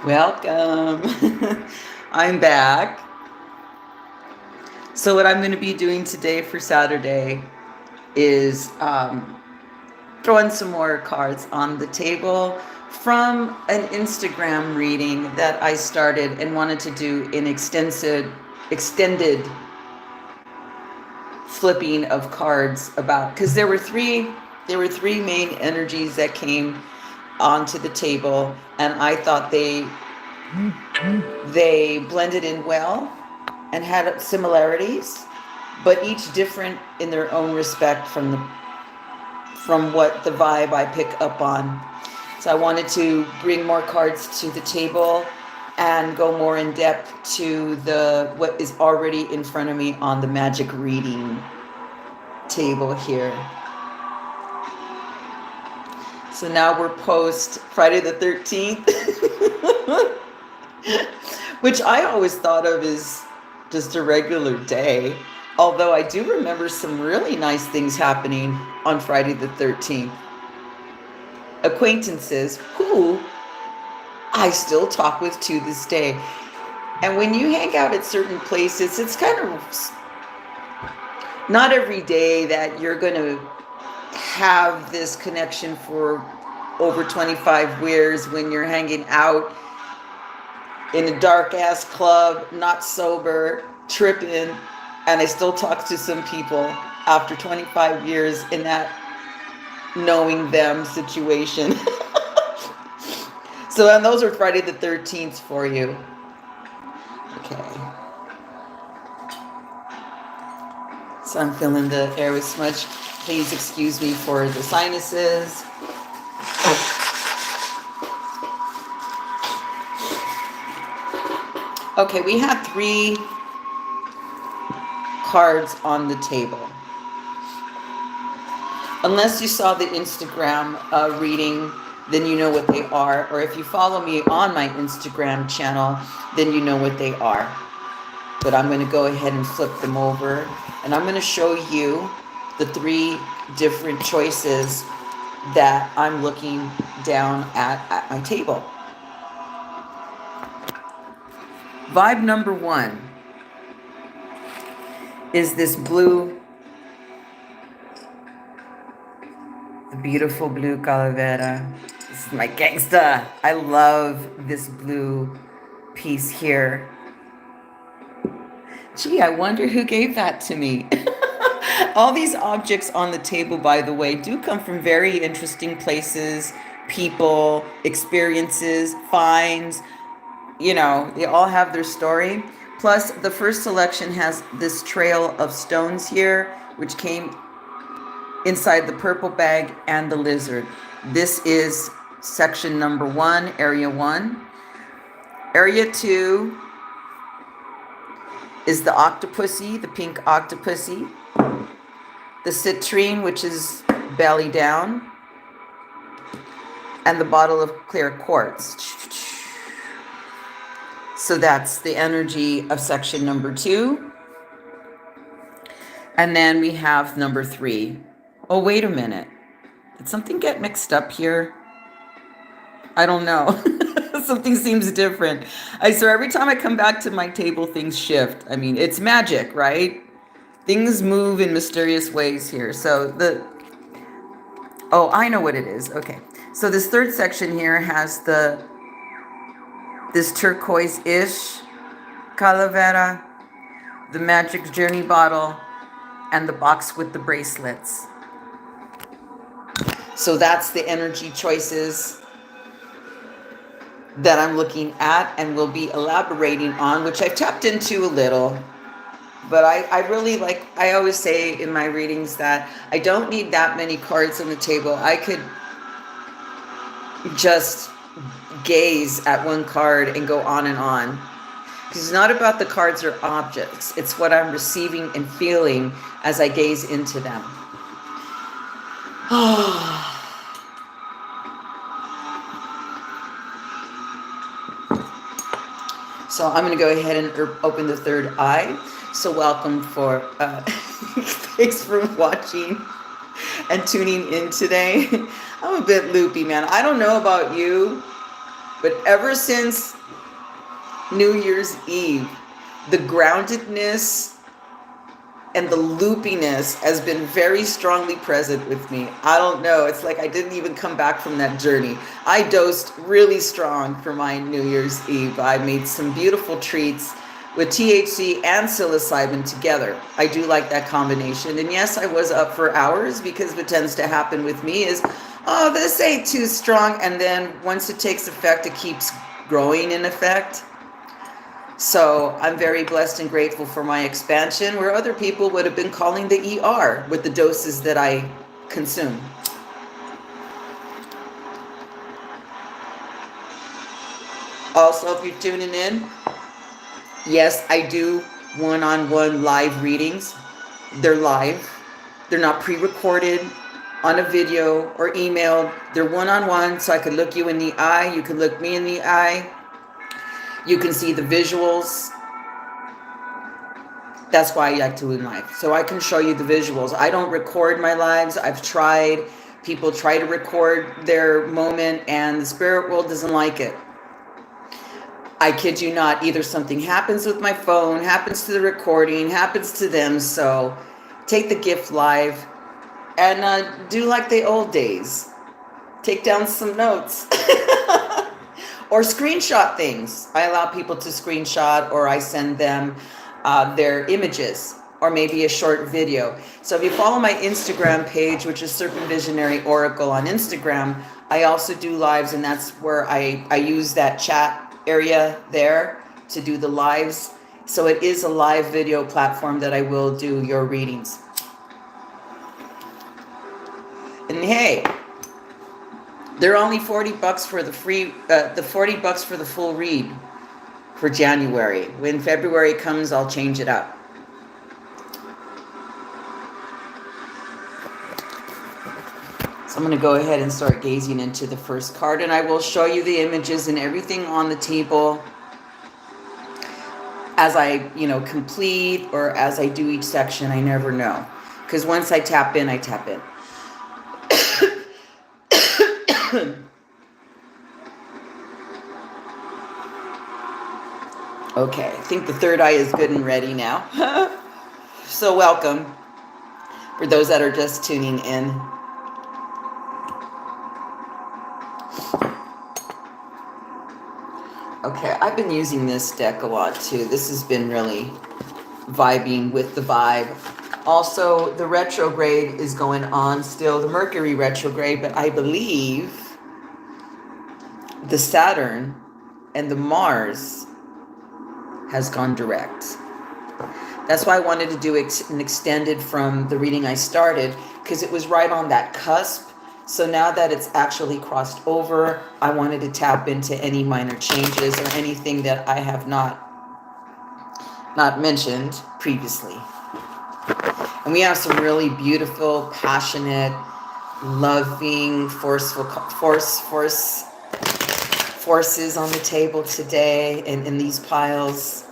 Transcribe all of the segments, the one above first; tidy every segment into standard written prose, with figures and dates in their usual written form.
Welcome. I'm back. So what I'm going to be doing today for Saturday is throwing some more cards on the table from an Instagram reading that I started and wanted to do an extended flipping of cards about, because there were three main energies that came onto the table, and I thought they blended in well and had similarities, but each different in their own respect from what the vibe I pick up on. So I wanted to bring more cards to the table and go more in depth to what is already in front of me on the magic reading table here. So now we're post Friday the 13th, which I always thought of as just a regular day. Although I do remember some really nice things happening on Friday the 13th. Acquaintances who I still talk with to this day. And when you hang out at certain places, it's kind of not every day that you're going to have this connection for over 25 years when you're hanging out in a dark ass club, not sober, tripping, and I still talk to some people after 25 years in that knowing them situation. So, and those are Friday the 13th for you. Okay. So I'm filling the air with smudge. Please excuse me for the sinuses. Okay, we have 3 cards on the table. Unless you saw the Instagram reading, then you know what they are. Or if you follow me on my Instagram channel, then you know what they are. But I'm going to go ahead and flip them over. And I'm going to show you the 3 different choices that I'm looking down at my table. Vibe number 1 is this blue, the beautiful blue calavera. This is my gangsta. I love this blue piece here. Gee, I wonder who gave that to me. All these objects on the table, by the way, do come from very interesting places, people, experiences, finds. You know, they all have their story. Plus, the first selection has this trail of stones here, which came inside the purple bag and the lizard. This is section number 1, area 1. Area 2 is the octopussy, the pink octopussy. The citrine, which is belly down. And the bottle of clear quartz. So that's the energy of section number 2. And then we have number 3. Oh, wait a minute. Did something get mixed up here? I don't know. Something seems different. I swear every time I come back to my table, things shift. I mean, it's magic, right? Things move in mysterious ways here. So I know what it is. Okay. So this third section here has this turquoise-ish calavera, the magic journey bottle, and the box with the bracelets. So that's the energy choices that I'm looking at and will be elaborating on, which I've tapped into a little. But I really like, I always say in my readings that I don't need that many cards on the table. I could just gaze at one card and go on and on. Because it's not about the cards or objects. It's what I'm receiving and feeling as I gaze into them. So I'm going to go ahead and open the third eye. So welcome thanks for watching and tuning in today. I'm a bit loopy, man. I don't know about you, But ever since New Year's Eve, the groundedness and the loopiness has been very strongly present with me. I don't know. It's like I didn't even come back from that journey. I dosed really strong for my New Year's Eve. I made some beautiful treats with THC and psilocybin together. I do like that combination. And yes, I was up for hours because what tends to happen with me is, oh, this ain't too strong. And then once it takes effect, it keeps growing in effect. So I'm very blessed and grateful for my expansion, where other people would have been calling the ER with the doses that I consume. Also, if you're tuning in, yes, I do one-on-one live readings. They're live. They're not pre-recorded on a video or emailed. They're one-on-one, so I could look you in the eye. You can look me in the eye. You can see the visuals. That's why I like to do live. So I can show you the visuals. I don't record my lives. I've tried. People try to record their moment and the spirit world doesn't like it. I kid you not. Either something happens with my phone, happens to the recording, happens to them. So take the gift live and do like the old days. Take down some notes. Or screenshot things. I allow people to screenshot, or I send them their images, or maybe a short video. So if you follow my Instagram page, which is Serpentvisionary Oracle on Instagram, I also do lives, and that's where I use that chat area there to do the lives. So it is a live video platform that I will do your readings. And hey, they're only $40 for the free, the $40 for the full read for January. When February comes, I'll change it up. So I'm going to go ahead and start gazing into the first card, and I will show you the images and everything on the table as I, complete, or as I do each section. I never know, because once I tap in, I tap in. Okay, I think the third eye is good and ready now. So welcome for those that are just tuning in. Okay, I've been using this deck a lot too. This has been really vibing with the vibe. Also, the retrograde is going on still, the Mercury retrograde, but I believe the Saturn and the Mars has gone direct. That's why I wanted to do an extended from the reading I started, because it was right on that cusp. So now that it's actually crossed over, I wanted to tap into any minor changes or anything that I have not mentioned previously. And we have some really beautiful, passionate, loving, forceful forces on the table today in these piles.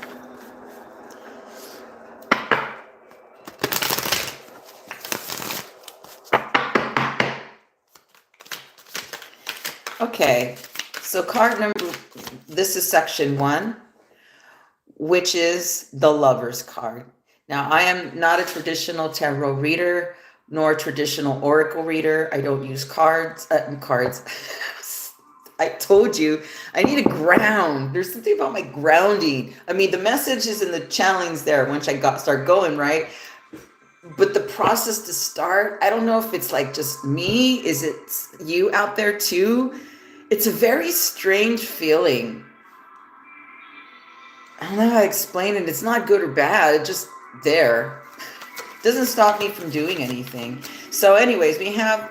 Okay, so this is section 1, which is the Lover's card. Now, I am not a traditional tarot reader, nor a traditional oracle reader. I don't use cards. I told you, I need a ground. There's something about my grounding. I mean, the message is in the challenge there once I start going, right? But the process to start, I don't know if it's like just me. Is it you out there too? It's a very strange feeling. I don't know how to explain it. It's not good or bad. It's just there. It doesn't stop me from doing anything. So anyways, we have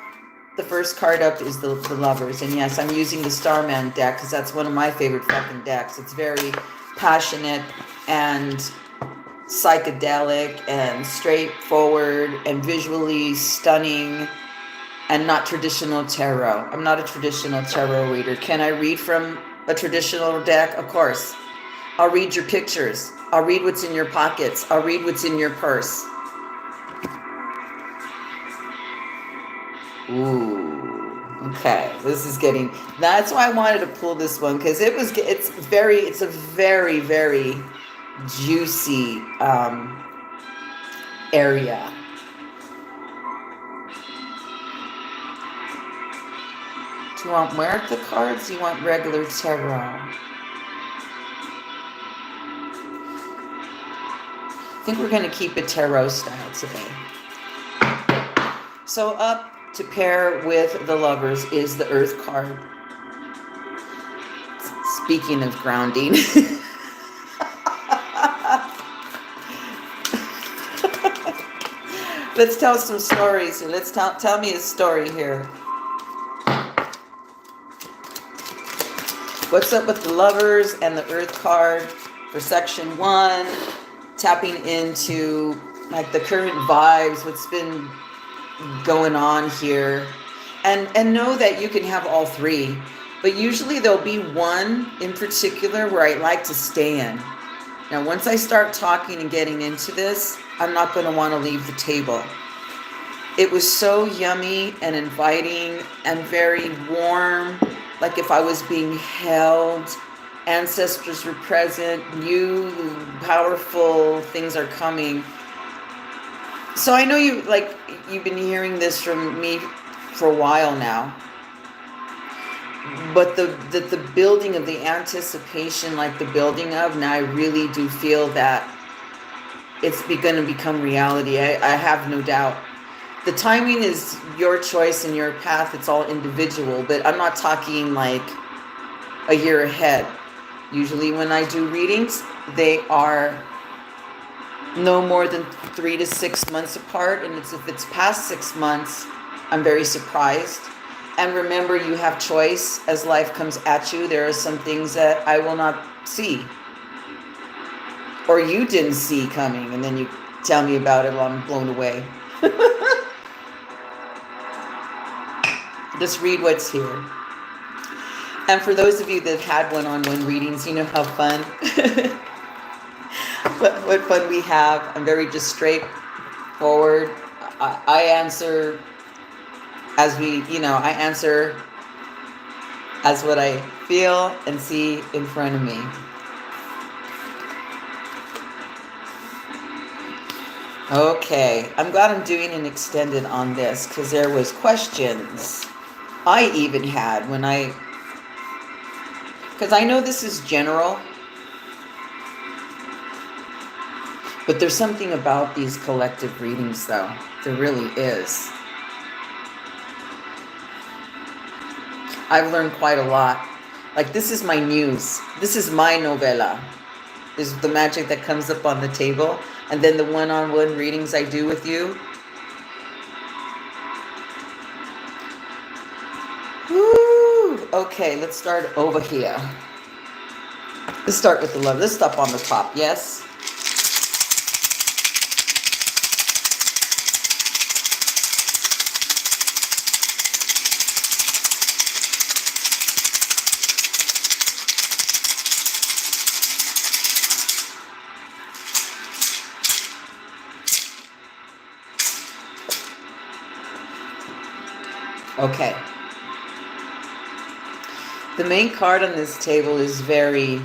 the first card up is the Lovers. And yes, I'm using the Starman deck because that's one of my favorite fucking decks. It's very passionate and psychedelic and straightforward and visually stunning and not traditional tarot. I'm not a traditional tarot reader. Can I read from a traditional deck? Of course. I'll read your pictures. I'll read what's in your pockets. I'll read what's in your purse. Ooh, Okay, this is getting, that's why I wanted to pull this one, because it's a very, very juicy area. Do you want Muerta cards? Do you want regular tarot? I think we're going to keep it tarot style today. So up to pair with the Lovers is the Earth card. Speaking of grounding. Let's tell some stories. Let's tell me a story here. What's up with the Lovers and the Earth card for section 1? Tapping into like the current vibes, what's been going on here. And know that you can have all three. But usually there'll be one in particular where I like to stay in. Now, once I start talking and getting into this, I'm not going to want to leave the table. It was so yummy and inviting and very warm, like if I was being held. Ancestors were present, new, powerful things are coming. So I know you've been hearing this from me for a while now. But the building of the anticipation, like the building of, now I really do feel that it's going to become reality. I have no doubt. The timing is your choice and your path. It's all individual, but I'm not talking like a year ahead. Usually when I do readings, they are no more than 3 to 6 months apart. And if it's past 6 months, I'm very surprised. And remember, you have choice as life comes at you. There are some things that I will not see, or you didn't see coming, and then you tell me about it while I'm blown away. Just read what's here. And for those of you that had one-on-one readings, you know how fun, what fun we have. I'm very just straightforward. I answer I answer as what I feel and see in front of me. Okay, I'm glad I'm doing an extended on this because there was questions I even had because I know this is general, but there's something about these collective readings though. There really is. I've learned quite a lot. Like, this is my news. This is my novella. This is the magic that comes up on the table. And then the one-on-one readings I do with you. Woo! Okay, let's start over here. Let's start with the love. Let's stop on the top, yes? Okay. The main card on this table is very,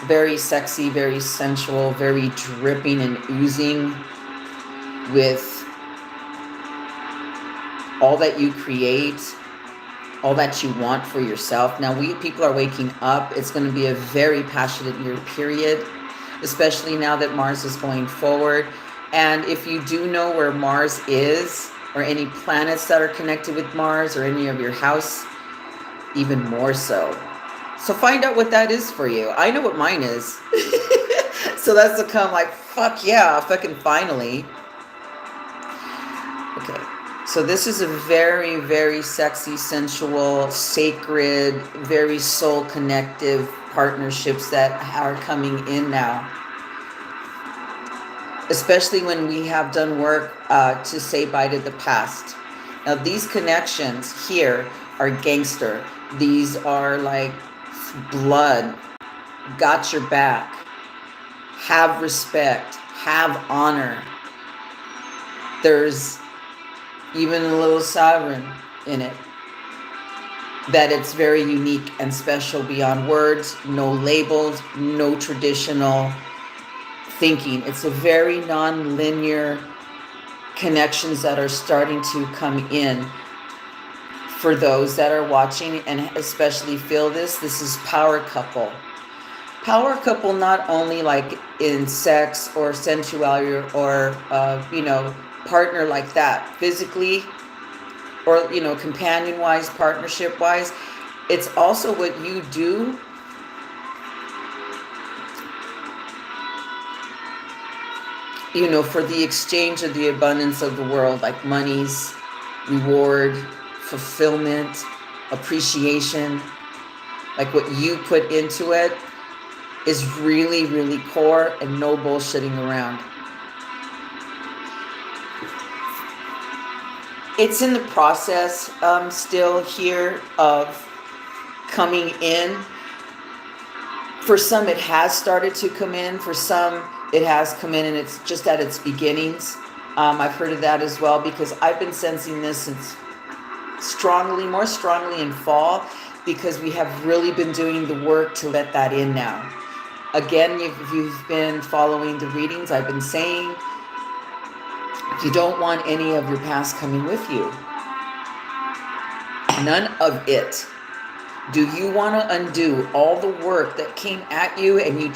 very sexy, very sensual, very dripping and oozing with all that you create, all that you want for yourself. Now, people are waking up. It's going to be a very passionate year period, especially now that Mars is going forward. And if you do know where Mars is, or any planets that are connected with Mars, or any of your house, even more so. So find out what that is for you. I know what mine is. So that's to come like, fuck yeah, fucking finally. Okay, so this is a very, very sexy, sensual, sacred, very soul connective partnerships that are coming in now. Especially when we have done work to say bye to the past. Now, these connections here are gangster. These are like blood, got your back, have respect, have honor. There's even a little sovereign. in it, that it's very unique and special beyond words, no labels, no traditional thinking. It's a very non-linear connections that are starting to come in for those that are watching and especially feel this. This is power couple. Power couple, not only like in sex or sensuality or partner like that, physically or companion wise, partnership wise. It's also what you do for the exchange of the abundance of the world, like monies, reward, fulfillment, appreciation. Like what you put into it is really, really core and no bullshitting around. It's in the process still here of coming in. For some, it has started to come in. For some, it has come in and it's just at its beginnings. I've heard of that as well because I've been sensing this since more strongly in fall, because we have really been doing the work to let that in now. Again, if you've been following the readings, I've been saying you don't want any of your past coming with you. None of it. Do you want to undo all the work that came at you and you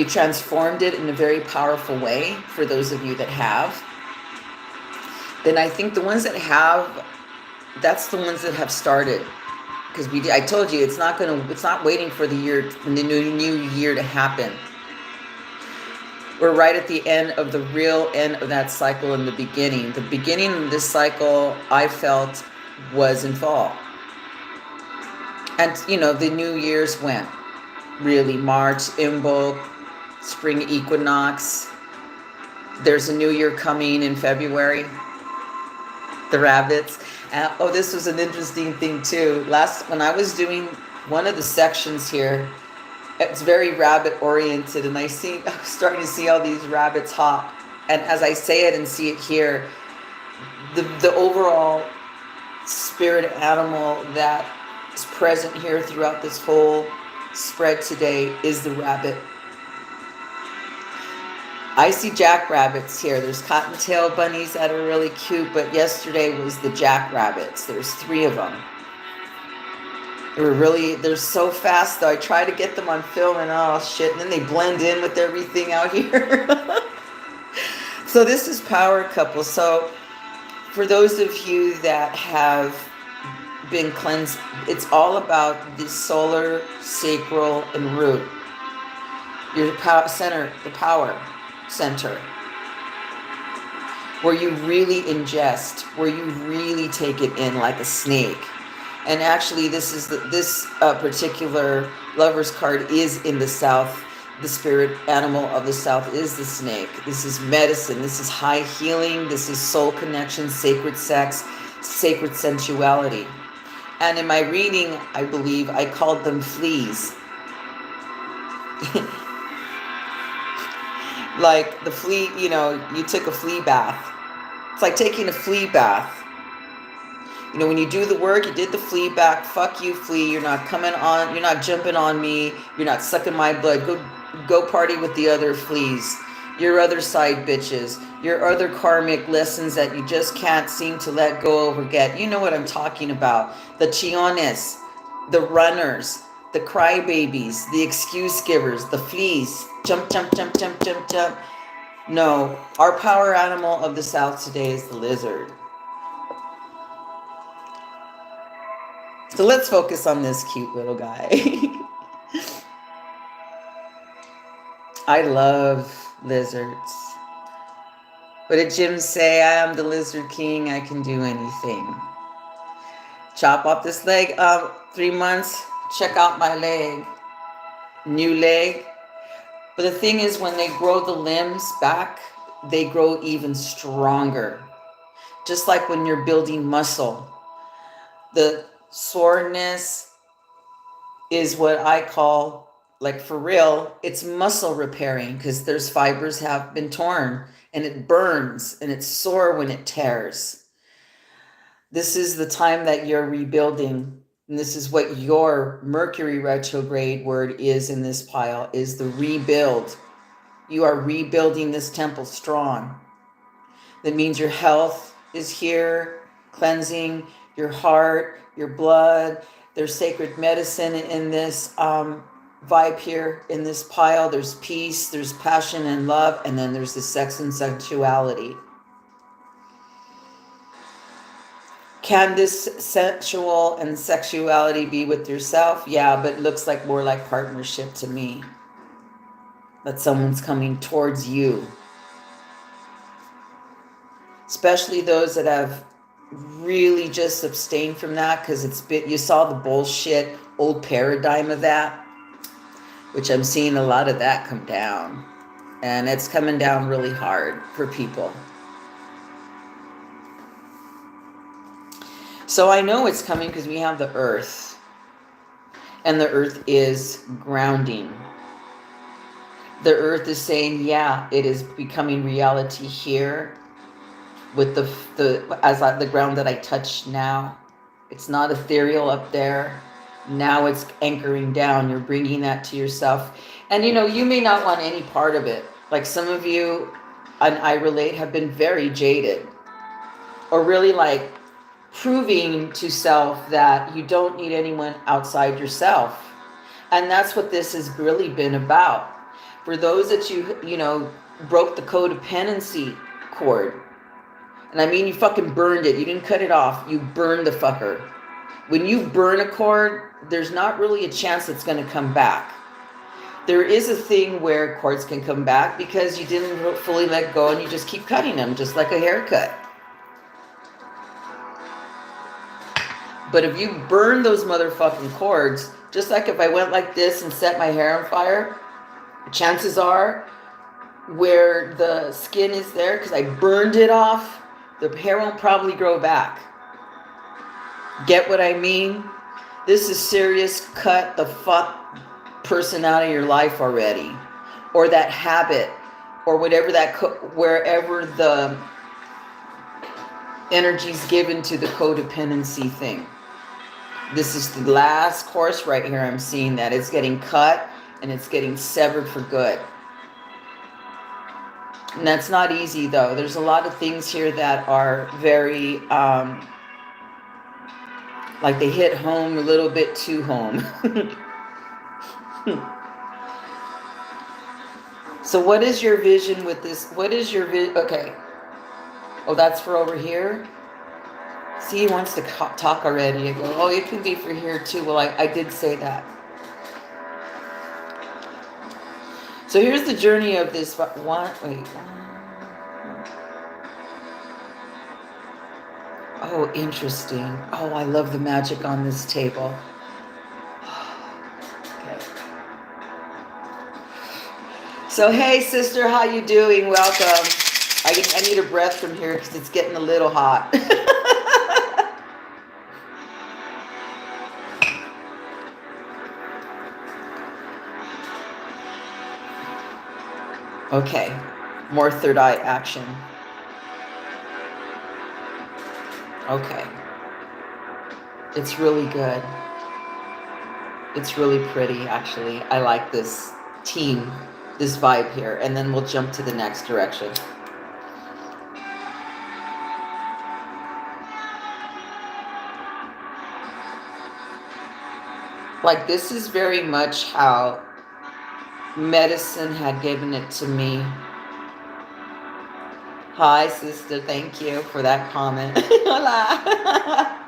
transformed it in a very powerful way, for those of you that have? Then I think the ones that have, that's the ones that have started. Because I told you, it's not waiting for the new year to happen. We're right at the end of the real end of that cycle in the beginning. The beginning of this cycle, I felt, was in fall. And, the New Year's went. Really, March, Imbolc, spring equinox. There's a new year coming in February. The rabbits. This was an interesting thing too. When I was doing one of the sections here, it's very rabbit oriented, and I'm starting to see all these rabbits hop. And as I say it and see it here, the overall spirit animal that is present here throughout this whole spread today is the rabbit. I see jackrabbits here. There's cottontail bunnies that are really cute, but yesterday was the jackrabbits. There's 3 of them. They're so fast though. I try to get them on film and oh shit, and then they blend in with everything out here. So this is power couple. So for those of you that have been cleansed, it's all about the solar, sacral, and root. Your center, the power center, where you really ingest, where you really take it in like a snake. And actually, this particular Lover's card is in the South. The spirit animal of the South is the snake. This is medicine. This is high healing. This is soul connection, sacred sex, sacred sensuality. And in my reading, I believe I called them fleas. Like the flea, you took a flea bath. It's like taking a flea bath. When you do the work, you did the flea bath. Fuck you, flea. You're not coming on. You're not jumping on me. You're not sucking my blood. Go party with the other fleas. Your other side bitches. Your other karmic lessons that you just can't seem to let go or forget. You know what I'm talking about. The chiones, the runners, the crybabies, the excuse givers, the fleas. Jump, jump, jump, jump, jump, jump. No, our power animal of the South today is the lizard. So let's focus on this cute little guy. I love lizards. What did Jim say? I am the lizard king. I can do anything. Chop off this leg. 3 months. Check out my leg. New leg. But the thing is, when they grow the limbs back, they grow even stronger. Just like when you're building muscle. The soreness is what I call, like for real, it's muscle repairing, because there's fibers have been torn and it burns and it's sore when it tears. This is the time that you're rebuilding. And this is what your Mercury retrograde word is in this pile, is the rebuild. You are rebuilding this temple strong. That means your health is here, cleansing your heart, your blood. There's sacred medicine in this vibe here, in this pile. There's peace, there's passion and love, and then there's the sex and sensuality. Can this sensual and sexuality be with yourself? Yeah, but it looks like more like partnership to me. That someone's coming towards you. Especially those that have really just abstained from that, because you saw the bullshit old paradigm of that, which I'm seeing a lot of that come down. And it's coming down really hard for people. So I know it's coming because we have the earth. And the earth is grounding. The earth is saying, yeah, it is becoming reality here with the ground that I touch now. It's not ethereal up there. Now it's anchoring down. You're bringing that to yourself. And you may not want any part of it. Like some of you, and I relate, have been very jaded. Or really like proving to self that you don't need anyone outside yourself. And that's what this has really been about. For those that you broke the codependency cord. And I mean, you fucking burned it. You didn't cut it off. You burned the fucker. When you burn a cord, there's not really a chance it's going to come back. There is a thing where cords can come back because you didn't fully let go and you just keep cutting them, just like a haircut. But if you burn those motherfucking cords, just like if I went like this and set my hair on fire, chances are where the skin is there, because I burned it off, the hair won't probably grow back. Get what I mean? This is serious. Cut the fuck person out of your life already. Or that habit, or whatever wherever the energy's given to the codependency thing. This is the last course right here. I'm seeing that it's getting cut and it's getting severed for good. And that's not easy though. There's a lot of things here that are very, like they hit home a little bit too home. So what is your vision with this? What is your vision? Okay. Oh, that's for over here. See, he wants to talk already. I go, oh, it can be for here too. Well, I did say that. So here's the journey of this one. Wait. Oh, interesting. Oh, I love the magic on this table. Okay. So, hey, sister, how you doing? Welcome. I need a breath from here because it's getting a little hot. Okay, more third eye action. Okay. It's really good. It's really pretty, actually. I like this team, this vibe here. And then we'll jump to the next direction. Like, this is very much how medicine had given it to me. Hi, sister. Thank you for that comment. Hola.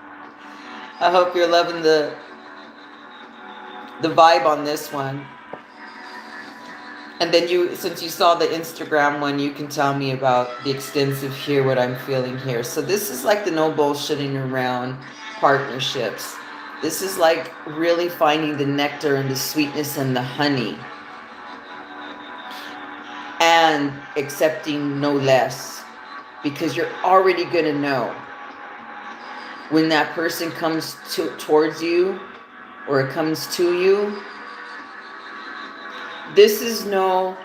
I hope you're loving the vibe on this one. And then since you saw the Instagram one, you can tell me about the extensive here, what I'm feeling here. So this is like the no bullshitting around partnerships. This is like really finding the nectar and the sweetness and the honey. And accepting no less. Because you're already going to know when that person comes towards you or it comes to you. This is no,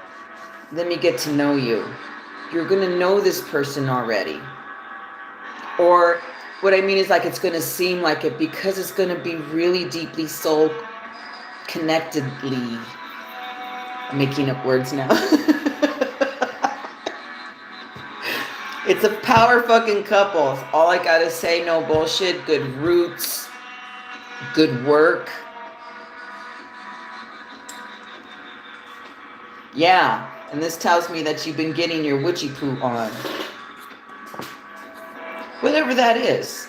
let me get to know you. You're going to know this person already. Or what I mean is like it's going to seem like it because it's going to be really deeply soul connectedly. I'm making up words now. It's a power fucking couple. All I gotta say, no bullshit, good roots, good work. Yeah, and this tells me that you've been getting your witchy poo on. Whatever that is.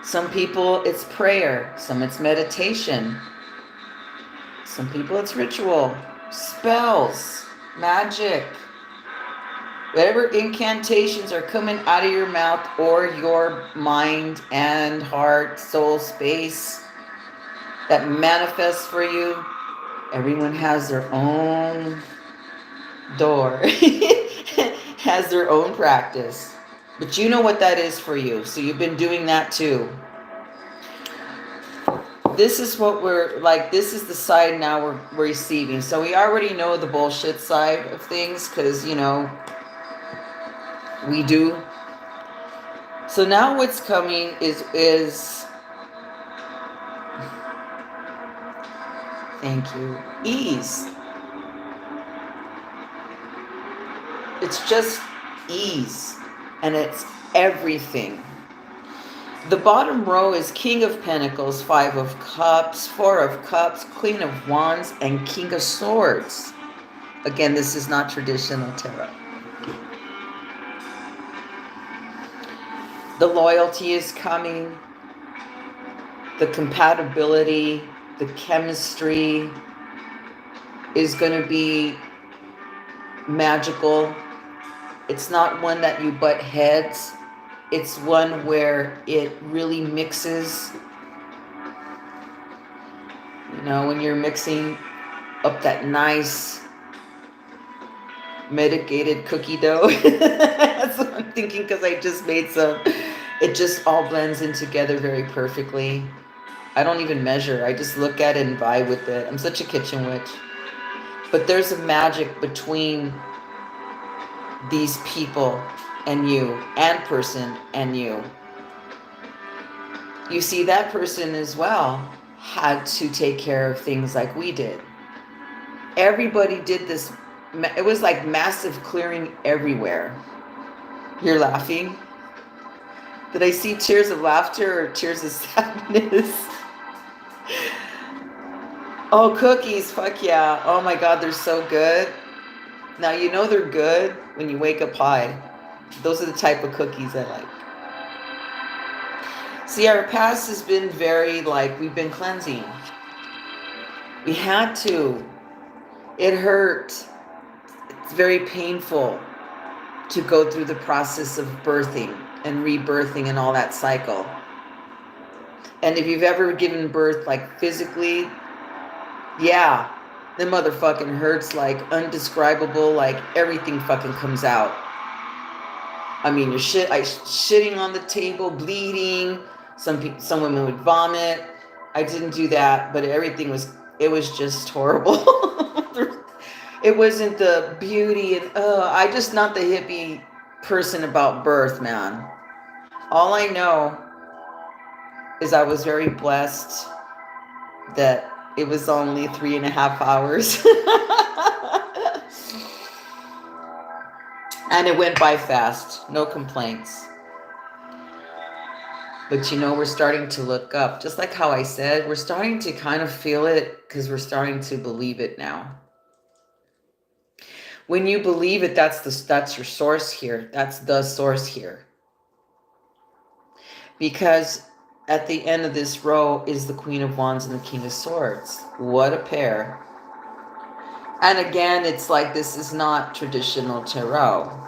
Some people it's prayer, some it's meditation. Some people it's ritual, spells, magic. Whatever incantations are coming out of your mouth or your mind and heart, soul space that manifests for you, everyone has their own door, has their own practice. But you know what that is for you, so you've been doing that too. This is what we're like, this is the side now we're receiving. So we already know the bullshit side of things because, you know, we do. So now what's coming is thank you, ease. It's just ease, and it's everything. The bottom row is King of Pentacles, 5 of Cups, 4 of Cups, Queen of Wands, and King of Swords. Again, this is not traditional tarot. The loyalty is coming. The compatibility, the chemistry is going to be magical. It's not one that you butt heads. It's one where it really mixes. You know, when you're mixing up that nice medicated cookie dough. That's what I'm thinking because I just made some. It just all blends in together very perfectly. I don't even measure. I just look at it and vibe with it. I'm such a kitchen witch. But there's a magic between these people and you, and person and you. You see, that person as well had to take care of things like we did. Everybody did this. It was like massive clearing everywhere. You're laughing? Did I see tears of laughter or tears of sadness? Oh, cookies, fuck yeah. Oh my God, they're so good. Now, you know they're good when you wake up high. Those are the type of cookies I like. See, our past has been very, like, we've been cleansing. We had to. It hurt. It's very painful to go through the process of birthing and rebirthing and all that cycle. And if you've ever given birth, like, physically, yeah, the motherfucking hurts, like, undescribable, like, everything fucking comes out. I mean, you're shitting on the table, bleeding. Some women would vomit. I didn't do that, but it was just horrible. It wasn't the beauty and, I just not the hippie person about birth, man. All I know is I was very blessed that it was only 3.5 hours. And it went by fast. No complaints. But you know, we're starting to look up. Just like how I said, we're starting to kind of feel it because we're starting to believe it now. When you believe it, that's your source here. That's the source here. Because at the end of this row is the Queen of Wands and the King of Swords. What a pair. And again, it's like this is not traditional tarot.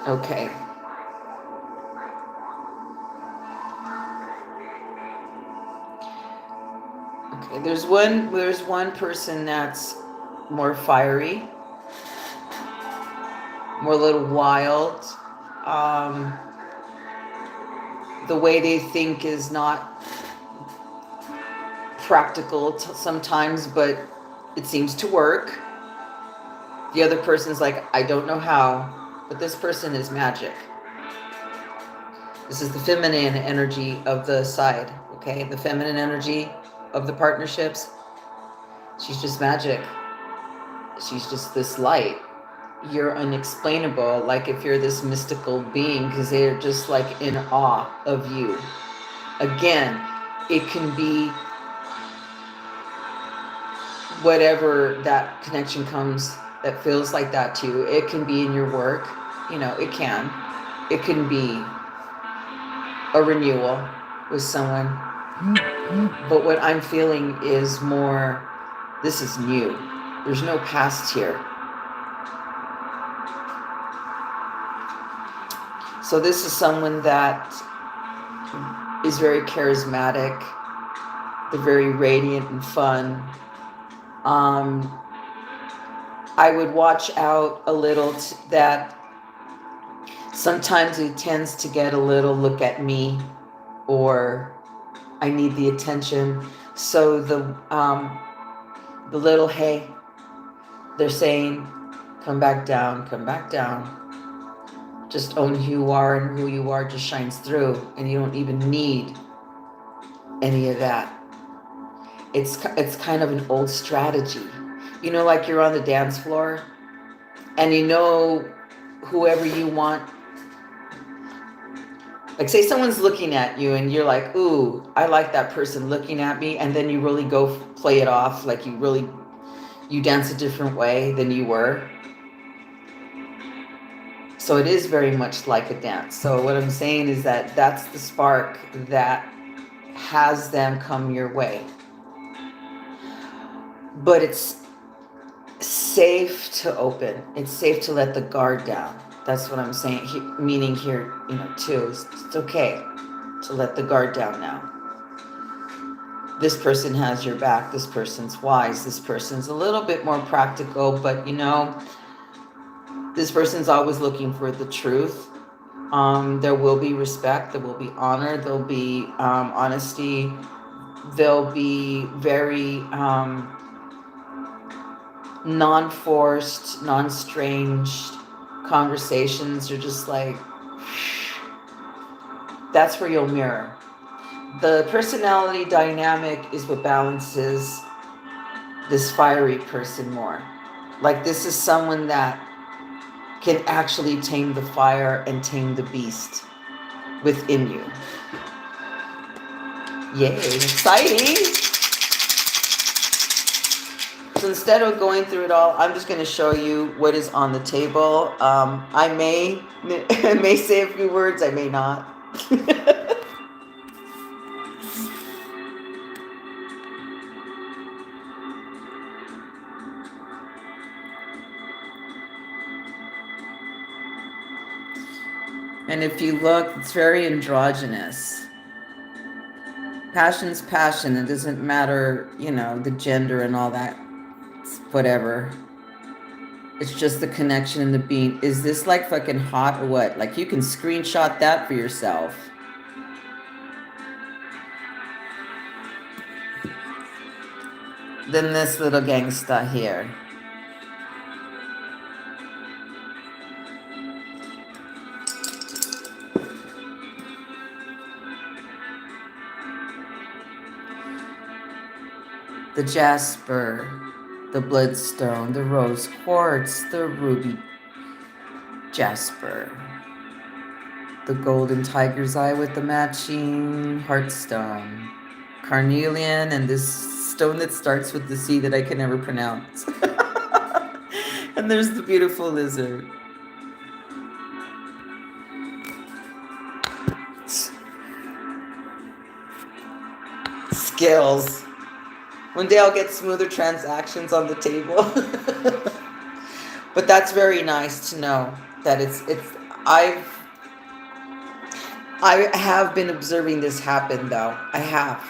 Okay. Okay, there's one person that's more fiery, more a little wild. The way they think is not practical sometimes, but it seems to work. The other person's like, I don't know how, but this person is magic. This is the feminine energy of the side, okay? The feminine energy of the partnerships. She's just magic. She's just this light. You're unexplainable, like if you're this mystical being, because they're just like in awe of you. Again, it can be whatever that connection comes that feels like that to you. It can be in your work, you know, it can. It can be a renewal with someone. But what I'm feeling is more, this is new. There's no past here. So this is someone that is very charismatic. They're very radiant and fun. I would watch out a little that sometimes it tends to get a little look at me, or I need the attention. So the little hey, they're saying, come back down, come back down. Just own who you are, and who you are just shines through, and you don't even need any of that. It's kind of an old strategy. You know, like you're on the dance floor and you know whoever you want. Like say someone's looking at you and you're like, ooh, I like that person looking at me. And then you really go play it off like you dance a different way than you were. So it is very much like a dance. So what I'm saying is that that's the spark that has them come your way. But it's safe to open. It's safe to let the guard down. That's what I'm saying. Meaning here, you know, too. It's okay to let the guard down now. This person has your back. This person's wise. This person's a little bit more practical, but you know, this person's always looking for the truth. There will be respect. There will be honor. There'll be honesty. There'll be very non-forced, non-stranged conversations. You're just like, that's where you'll mirror. The personality dynamic is what balances this fiery person more. Like this is someone that can actually tame the fire and tame the beast within you. Yay, exciting. So instead of going through it all, I'm just going to show you what is on the table. I may say a few words, I may not. And if you look, it's very androgynous. Passion's passion. It doesn't matter, you know, the gender and all that. Whatever. It's just the connection and the being. Is this like fucking hot or what? Like you can screenshot that for yourself. Then this little gangsta here. The jasper, the bloodstone, the rose quartz, the ruby jasper, the golden tiger's eye with the matching heartstone, carnelian, and this stone that starts with the C that I can never pronounce. And there's the beautiful lizard. Skills. One day I'll get smoother transactions on the table. But that's very nice to know that I have been observing this happen though. I have.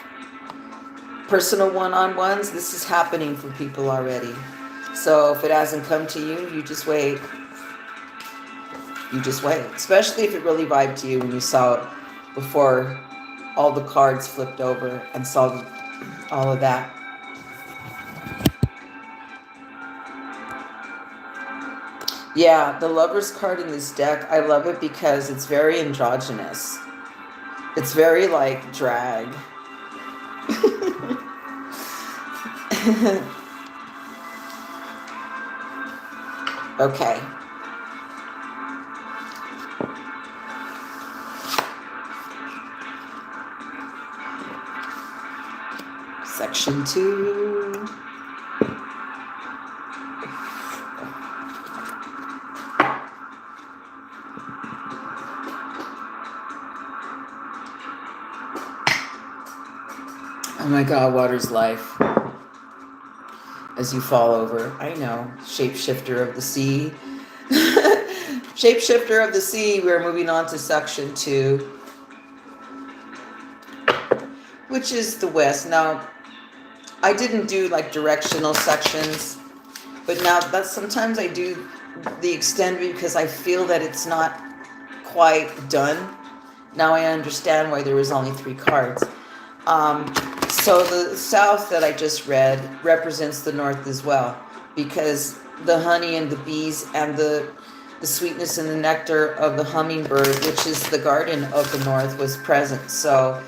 Personal one-on-ones, this is happening for people already. So if it hasn't come to you, you just wait. You just wait. Especially if it really vibed to you when you saw it before all the cards flipped over and saw all of that. Yeah, the Lover's card in this deck, I love it because it's very androgynous. It's very like drag. Okay. Section 2. Oh my God, water's life. As you fall over. I know. Shapeshifter of the sea. Shapeshifter of the sea. We're moving on to section 2, which is the west. Now, I didn't do like directional sections, but now that's sometimes I do the extended because I feel that it's not quite done. Now I understand why there was only 3 cards. So the south that I just read represents the north as well, because the honey and the bees and the sweetness and the nectar of the hummingbird, which is the garden of the north, was present. So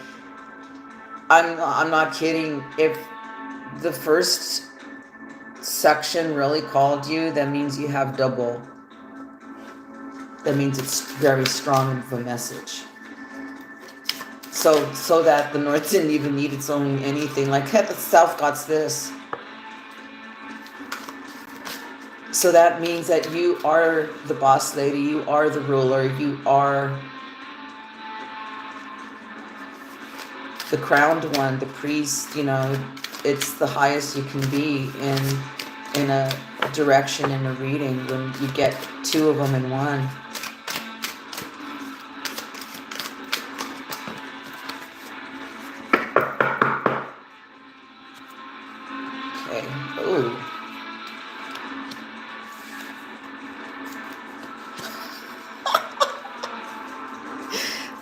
I'm not kidding. If the first section really called you, that means you have double. That means it's very strong of a message. So that the north didn't even need its own anything. Like, hey, the south got this. So that means that you are the boss lady, you are the ruler, you are the crowned one, the priest. You know, it's the highest you can be in a direction, in a reading, when you get 2 of them in one. Okay. Ooh.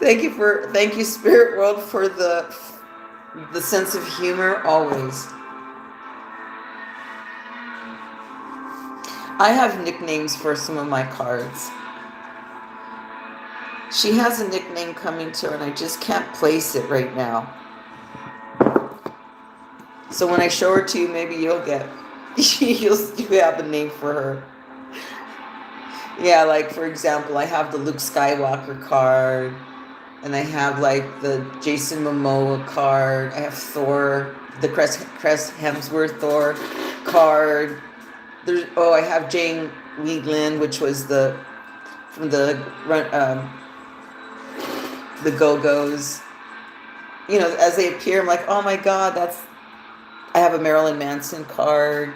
Thank you, Spirit World, for the sense of humor always. I have nicknames for some of my cards. She has a nickname coming to her, and I just can't place it right now. So when I show her to you, maybe you'll get, you have a name for her. Yeah, like for example, I have the Luke Skywalker card, and I have like the Jason Momoa card. I have Thor, the Chris Hemsworth Thor card. I have Jane Wheatland, which was from the Go-Go's. You know, as they appear, I'm like, oh my God, I have a Marilyn Manson card.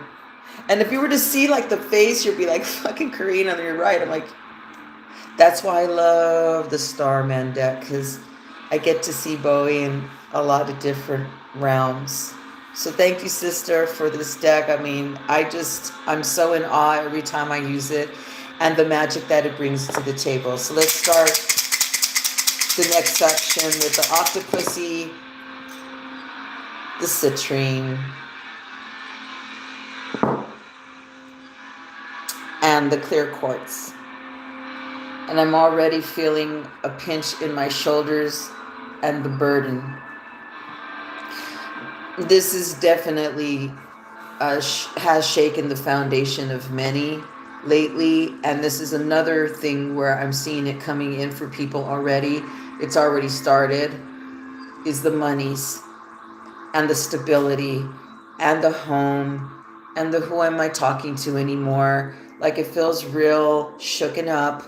And if you were to see like the face, you'd be like, fucking Karina, you're right. I'm like, that's why I love the Starman deck, because I get to see Bowie in a lot of different realms. So thank you, sister, for this deck. I mean, I'm so in awe every time I use it, and the magic that it brings to the table. So let's start the next section with the Octopussy, the Citrine, and the Clear Quartz. And I'm already feeling a pinch in my shoulders and the burden. This is definitely has shaken the foundation of many lately, and this is another thing where I'm seeing it coming in for people already. It's already started, is the monies and the stability and the home and the who am I talking to anymore. Like, it feels real shooken up.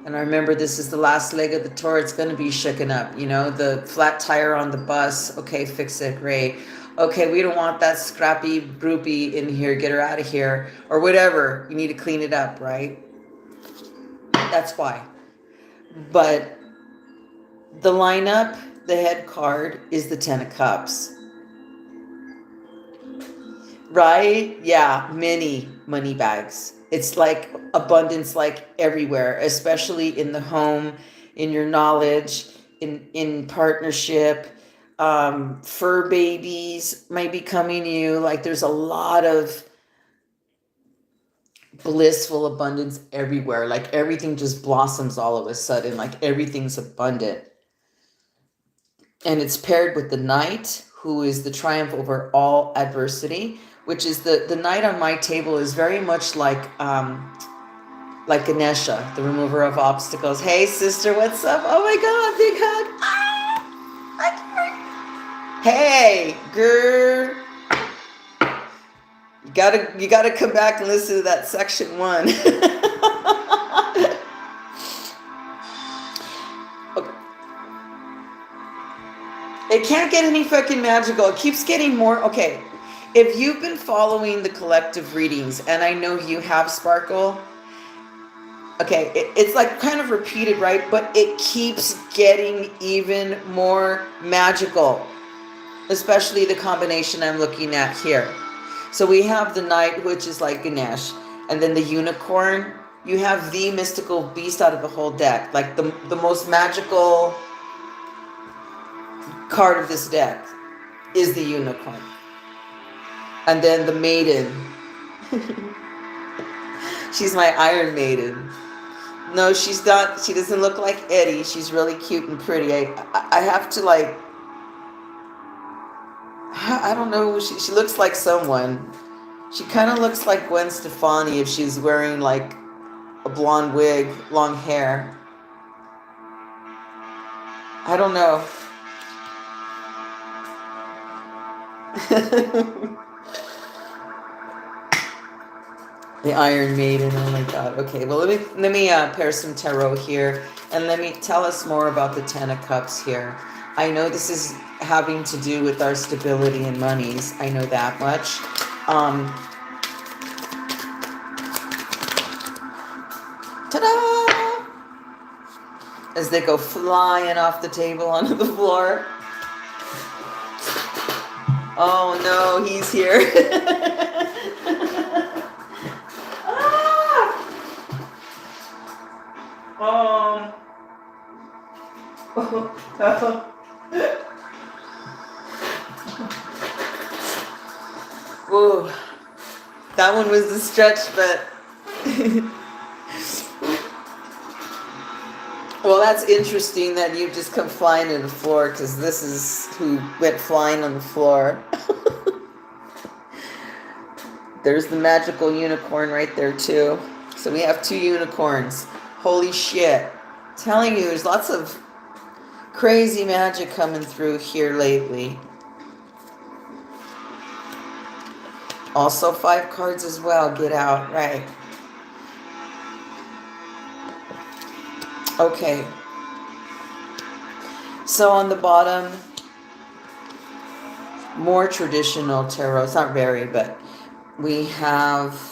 And I remember, this is the last leg of the tour. It's going to be shooken up. You know, the flat tire on the bus. Okay, fix it. Great. Okay, we don't want that scrappy groupie in here. Get her out of here. Or whatever. You need to clean it up, right? That's why. But the lineup, the head card, is the 10 of Cups. Right? Yeah, many money bags. It's like abundance, like everywhere, especially in the home, in your knowledge, in partnership. Fur babies might be coming to you. Like there's a lot of blissful abundance everywhere. Like everything just blossoms all of a sudden. Like everything's abundant. And it's paired with the knight, who is the triumph over all adversity, which is the knight on my table is very much like Ganesha, the remover of obstacles. Hey, sister, what's up? Oh my God, big hug. Hey, girl. You gotta come back and listen to that section 1. Okay. It can't get any fucking magical. It keeps getting more. Okay, if you've been following the collective readings, and I know you have, Sparkle. Okay, it's like kind of repeated, right? But it keeps getting even more magical, especially the combination I'm looking at here. So we have the knight, which is like Ganesh, and then the unicorn. You have the mystical beast out of the whole deck, like the most magical card of this deck is the unicorn. And then the maiden. She's my Iron Maiden. No, she's not. She doesn't look like Eddie. She's really cute and pretty. I have to like. I don't know. She looks like someone. She kind of looks like Gwen Stefani if she's wearing like a blonde wig, long hair. I don't know. The Iron Maiden, oh my God. Okay, well let me pair some tarot here, and let me tell us more about the Ten of Cups here. I know this is having to do with our stability and monies. I know that much. Ta-da! As they go flying off the table onto the floor. Oh no, he's here. Whoa, that one was a stretch, but well, that's interesting that you just come flying to the floor, because this is who went flying on the floor. There's the magical unicorn right there too. So we have 2 unicorns. Holy shit. Telling you, there's lots of crazy magic coming through here lately. Also 5 cards as well. Get out. Right. Okay. So on the bottom, more traditional tarot. It's not very, but we have...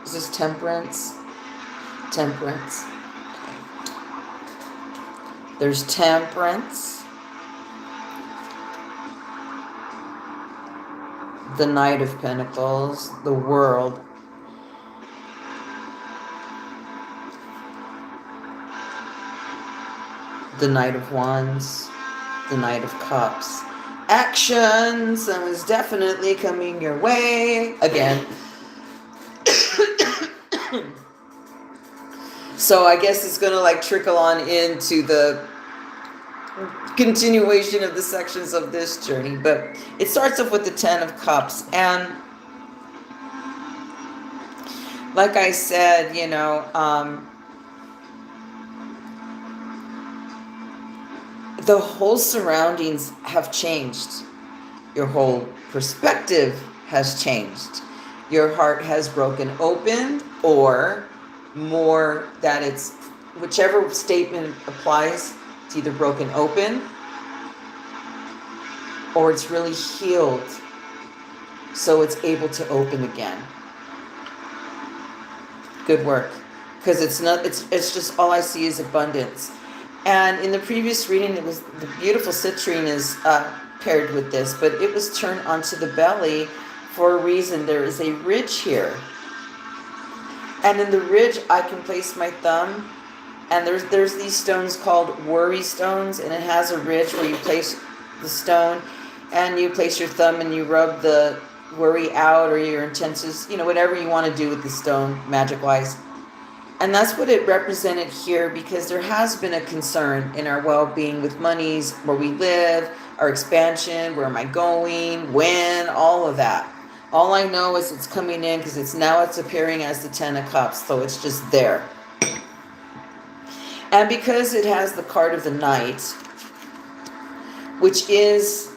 Is this Temperance? Temperance. There's Temperance. The Knight of Pentacles. The World. The Knight of Wands. The Knight of Cups. Action! Someone's definitely coming your way. Again. So I guess it's going to like trickle on into the continuation of the sections of this journey. But it starts off with the 10 of Cups. And like I said, you know, the whole surroundings have changed. Your whole perspective has changed. Your heart has broken open, or more that it's, whichever statement applies, it's either broken open or it's really healed, so it's able to open again. Good work. Because it's not, it's just, all I see is abundance. And in the previous reading, it was the beautiful citrine is paired with this, but it was turned onto the belly for a reason. There is a ridge here. And in the ridge, I can place my thumb And there's these stones called worry stones, and it has a ridge where you place the stone, and you place your thumb and you rub the worry out, or your intentions, whatever you want to do with the stone, magic-wise. And that's what it represented here, because there has been a concern in our well-being with monies, where we live, our expansion, where am I going, when, all of that. All I know is it's coming in, because it's appearing as the Ten of Cups, so it's just there. And because it has the card of the Knight, which is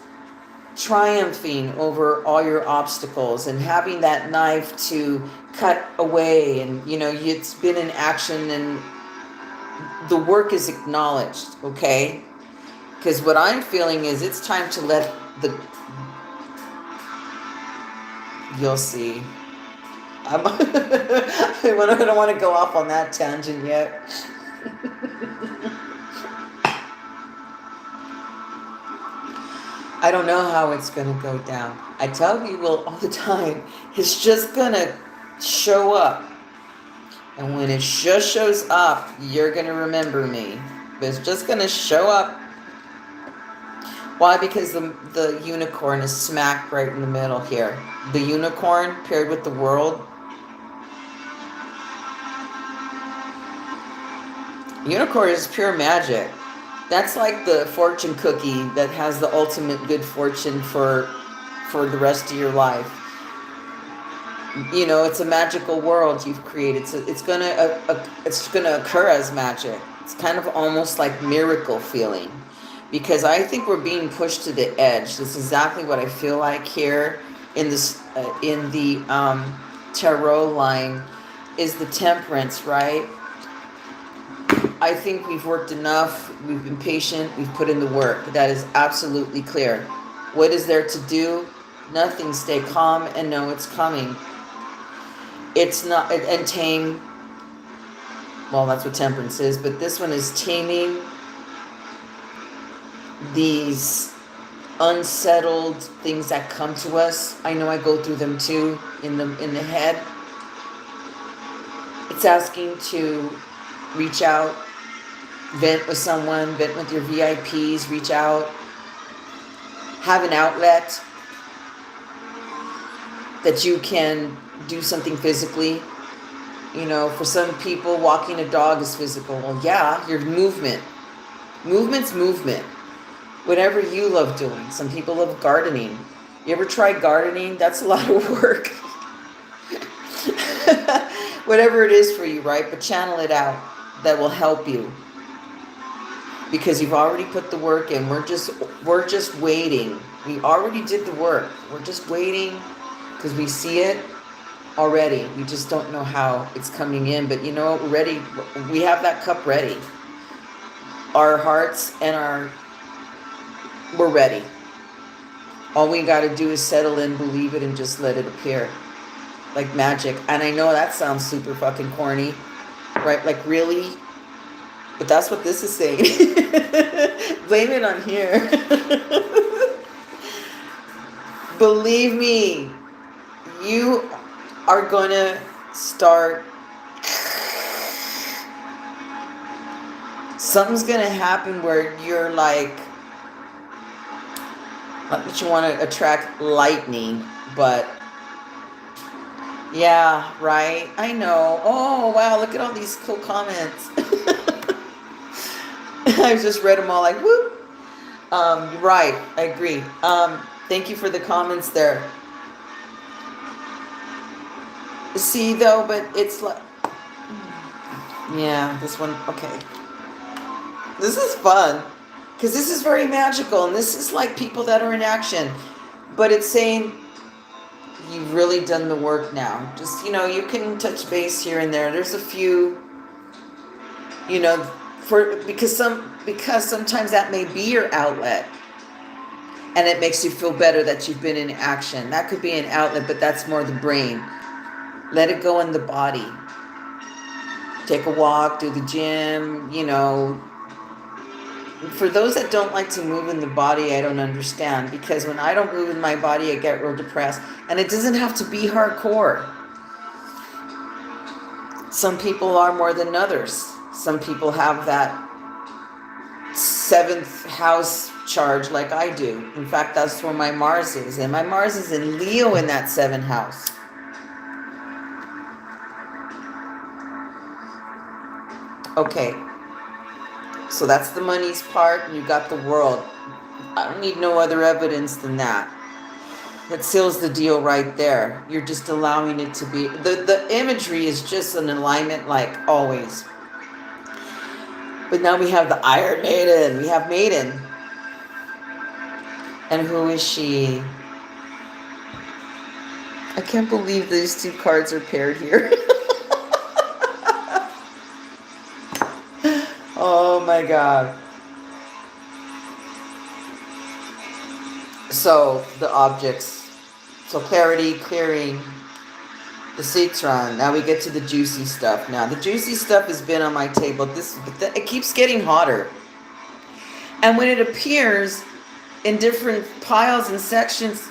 triumphing over all your obstacles and having that knife to cut away, and it's been in action and the work is acknowledged, okay? Because what I'm feeling is it's time to let you'll see. I don't want to go off on that tangent yet. I don't know how it's going to go down. I tell people all the time, it's just going to show up. And when it just shows up, you're going to remember me. But it's just going to show up. Why? Because the unicorn is smack right in the middle here. The unicorn paired with the world. Unicorn is pure magic. That's like the fortune cookie that has the ultimate good fortune for the rest of your life. It's a magical world you've created. So it's gonna occur as magic. It's kind of almost like miracle feeling, because I think we're being pushed to the edge. That's exactly what I feel like here in this in the tarot line is the Temperance, right? I think we've worked enough, we've been patient, we've put in the work. That is absolutely clear. What is there to do? Nothing. Stay calm and know it's coming. It's not, and tame, well, that's what Temperance is, but this one is taming these unsettled things that come to us. I know I go through them too, in the head. It's asking to reach out, vent with someone, vent with your VIPs, reach out, have an outlet that you can do something physically. For some people, walking a dog is physical. Well, yeah, your movement. Movement's movement. Whatever you love doing. Some people love gardening. You ever try gardening? That's a lot of work. Whatever it is for you, right? But channel it out. That will help you, because you've already put the work in. We're just waiting. We already did the work. We're just waiting because we see it already. We just don't know how it's coming in, but we're ready. We have that cup ready. Our hearts and we're ready. All we got to do is settle in, believe it, and just let it appear like magic. And I know that sounds super fucking corny, right? Like, really? But that's what this is saying. Blame it on here. Believe me, you are going to start. Something's going to happen where you're like, not that you want to attract lightning, but yeah, right. I know. Oh, wow. Look at all these cool comments. I just read them all like, whoop. Right. I agree. Thank you for the comments there. See, though, but it's like, yeah, this one. Okay. This is fun, because this is very magical, and this is like people that are in action. But it's saying, you've really done the work now. Just, you can touch base here and there. There's a few, because sometimes that may be your outlet, and it makes you feel better that you've been in action. That could be an outlet, but that's more the brain. Let it go in the body. Take a walk, do the gym, For those that don't like to move in the body, I don't understand, because when I don't move in my body, I get real depressed. And it doesn't have to be hardcore. Some people are more than others. Some people have that 7th house charge like I do. In fact, that's where my Mars is. And my Mars is in Leo in that 7th house. Okay. So that's the money's part, and you got the world. I don't need no other evidence than that. That seals the deal right there. You're just allowing it to be. The imagery is just an alignment like always. But now we have the Iron Maiden. We have Maiden. And who is she? I can't believe these two cards are paired here. Oh my God. So the objects. So clarity, clearing, the citron. Now we get to the juicy stuff. Now the juicy stuff has been on my table. It keeps getting hotter. And when it appears in different piles and sections,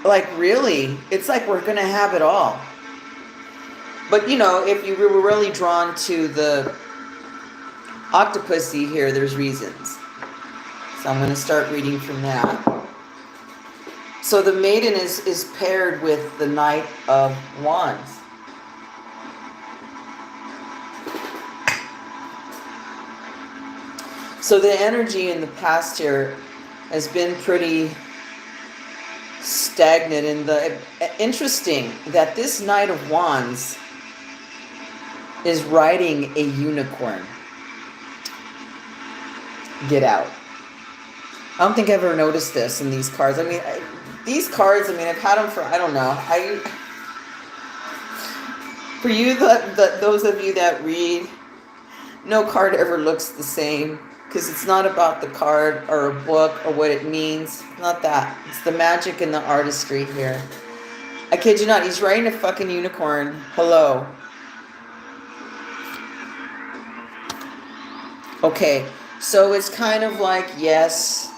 like really, it's like we're going to have it all. But you know, if you were really drawn to the Octopussy here, there's reasons. So I'm going to start reading from that. So the Maiden is paired with the Knight of Wands. So the energy in the past here has been pretty stagnant. And interesting that this Knight of Wands is riding a unicorn. Get out. I don't think I've ever noticed this in these cards. I mean, these cards, I mean, I've had them for, I don't know. For you, those of you that read, no card ever looks the same. Because it's not about the card or a book or what it means. Not that. It's the magic and the artistry here. I kid you not. He's riding a fucking unicorn. Hello. Okay. So it's kind of like, yes,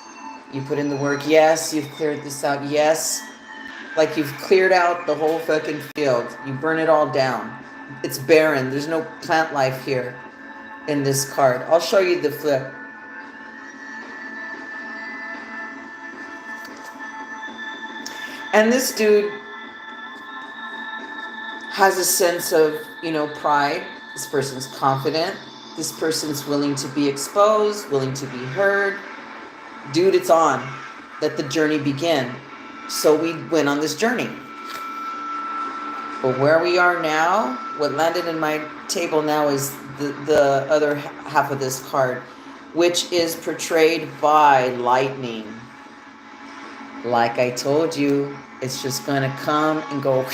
you put in the work. Yes, you've cleared this out. Yes. Like you've cleared out the whole fucking field. You burn it all down. It's barren. There's no plant life here in this card. I'll show you the flip. And this dude has a sense of, you know, pride. This person's confident. This person's willing to be exposed, willing to be heard. Dude, it's on. Let the journey begin. So we went on this journey. But where we are now, what landed in my table now is the other half of this card, which is portrayed by lightning. Like I told you, it's just going to come and go.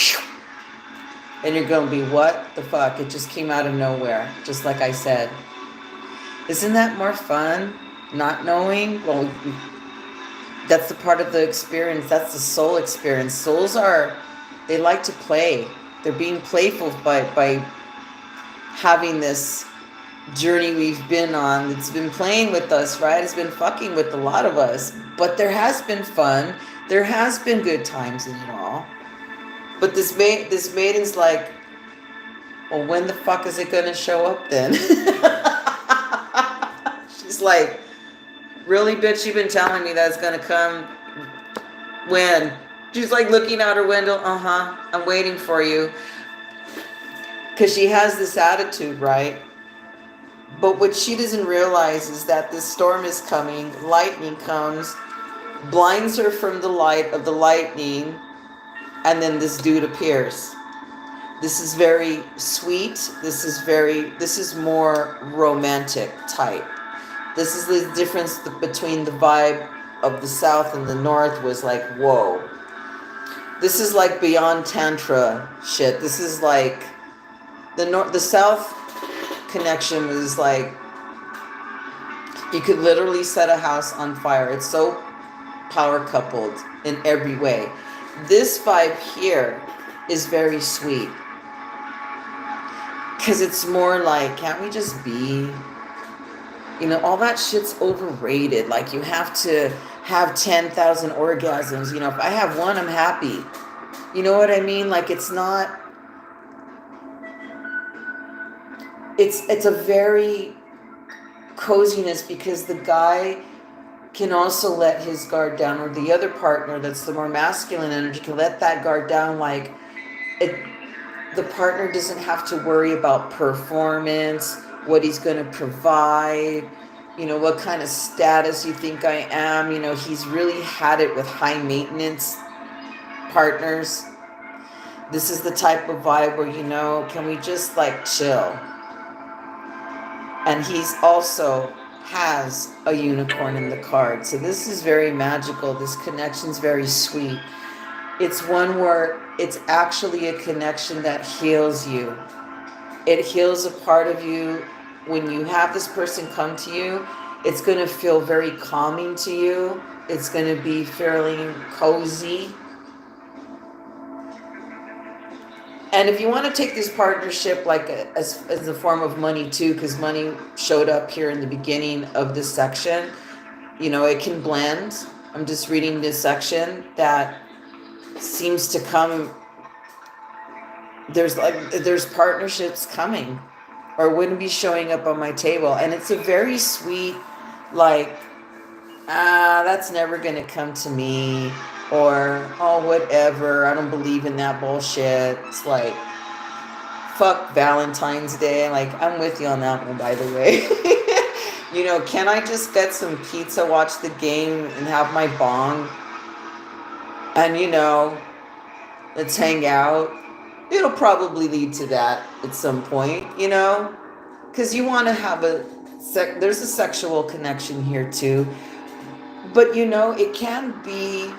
And you're going to be, what the fuck? It just came out of nowhere. Just like I said. Isn't that more fun? Not knowing? Well, that's the part of the experience. That's the soul experience. Souls they like to play. They're being playful by having this journey we've been on. It's been playing with us, right? It's been fucking with a lot of us. But there has been fun. There has been good times in it all. But this maiden's like, well, when the fuck is it going to show up then? She's like, really, bitch? You've been telling me that's going to come when? She's like looking out her window. I'm waiting for you. Because she has this attitude, right? But what she doesn't realize is that this storm is coming. Lightning comes, blinds her from the light of the lightning, and then this dude appears. This is very sweet. This is more romantic type. This is the difference between the vibe of the South and the North was like, whoa. This is like beyond Tantra shit. This is like the South connection was like, you could literally set a house on fire. It's so power coupled in every way. This vibe here is very sweet. Because it's more like, can't we just be? You know, all that shit's overrated. Like, you have to have 10,000 orgasms. You know, if I have one, I'm happy. You know what I mean? Like, it's not... it's a very coziness, because the guy can also let his guard down, or the other partner that's the more masculine energy can let that guard down. Like it, the partner doesn't have to worry about performance, what he's going to provide, what kind of status you think I am. He's really had it with high maintenance partners. This is the type of vibe where, can we just like chill? And he's also has a unicorn in the card. So this is very magical. This connection's very sweet. It's one where it's actually a connection that heals you. It heals a part of you. When you have this person come to you, it's going to feel very calming to you. It's going to be fairly cozy. And if you want to take this partnership like as a form of money too, because money showed up here in the beginning of this section, it can blend. I'm just reading this section that seems to come. There's partnerships coming, or wouldn't be showing up on my table. And it's a very sweet, like, that's never going to come to me. Or, oh, whatever, I don't believe in that bullshit. It's like, fuck Valentine's Day. Like, I'm with you on that one, by the way. Can I just get some pizza, watch the game, and have my bong? And, let's hang out. It'll probably lead to that at some point, because you want to have there's a sexual connection here too. But, it can be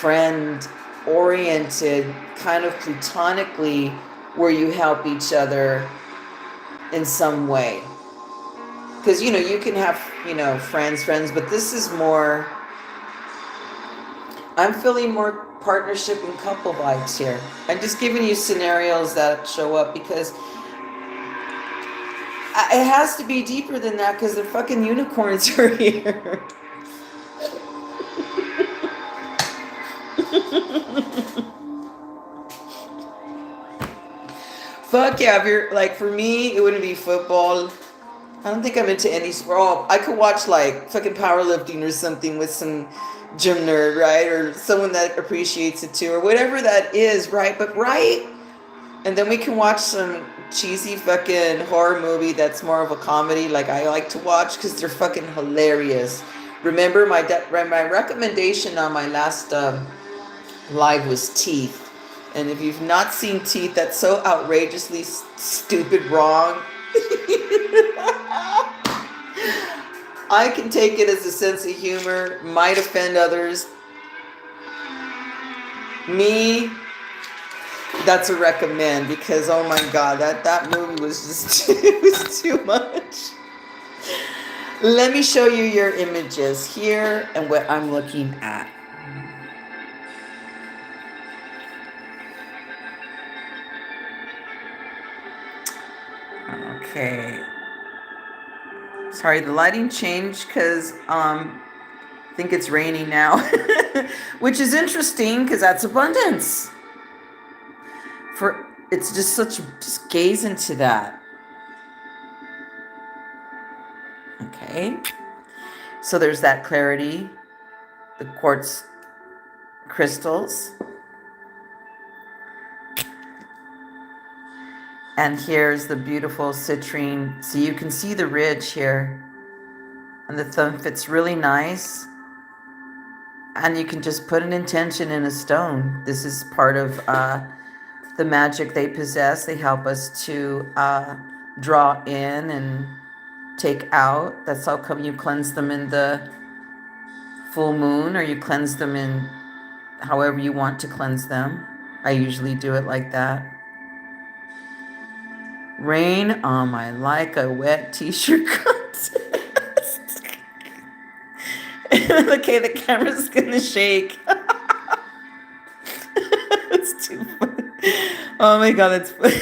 friend oriented, kind of platonically, where you help each other in some way. Because you can have friends, but this is more, I'm feeling more partnership and couple vibes here. I'm just giving you scenarios that show up, because it has to be deeper than that, because the fucking unicorns are here. Fuck yeah. If you're like, for me, it wouldn't be football. I don't think I'm into any sport. Oh, I could watch like fucking powerlifting or something with some gym nerd, right? Or someone that appreciates it too, or whatever that is, right? But right? And then we can watch some cheesy fucking horror movie that's more of a comedy, like I like to watch, because they're fucking hilarious. Remember, my recommendation on my last live was Teeth. And if you've not seen Teeth, that's so outrageously stupid wrong. I can take it as a sense of humor, might offend others. Me, that's a recommend, because oh my god, that movie was just it was too much. Let me show you your images here and what I'm looking at. Okay. Sorry, the lighting changed because I think it's raining now, which is interesting because that's abundance. It's just gaze into that. Okay. So there's that clarity, the quartz crystals. And here's the beautiful citrine. So you can see the ridge here. And the thumb fits really nice. And you can just put an intention in a stone. This is part of the magic they possess. They help us to draw in and take out. That's how come you cleanse them in the full moon, or you cleanse them in however you want to cleanse them. I usually do it like that. Rain on my like a wet t-shirt contest. Okay, the camera's gonna shake. That's too funny. Oh my god, that's funny.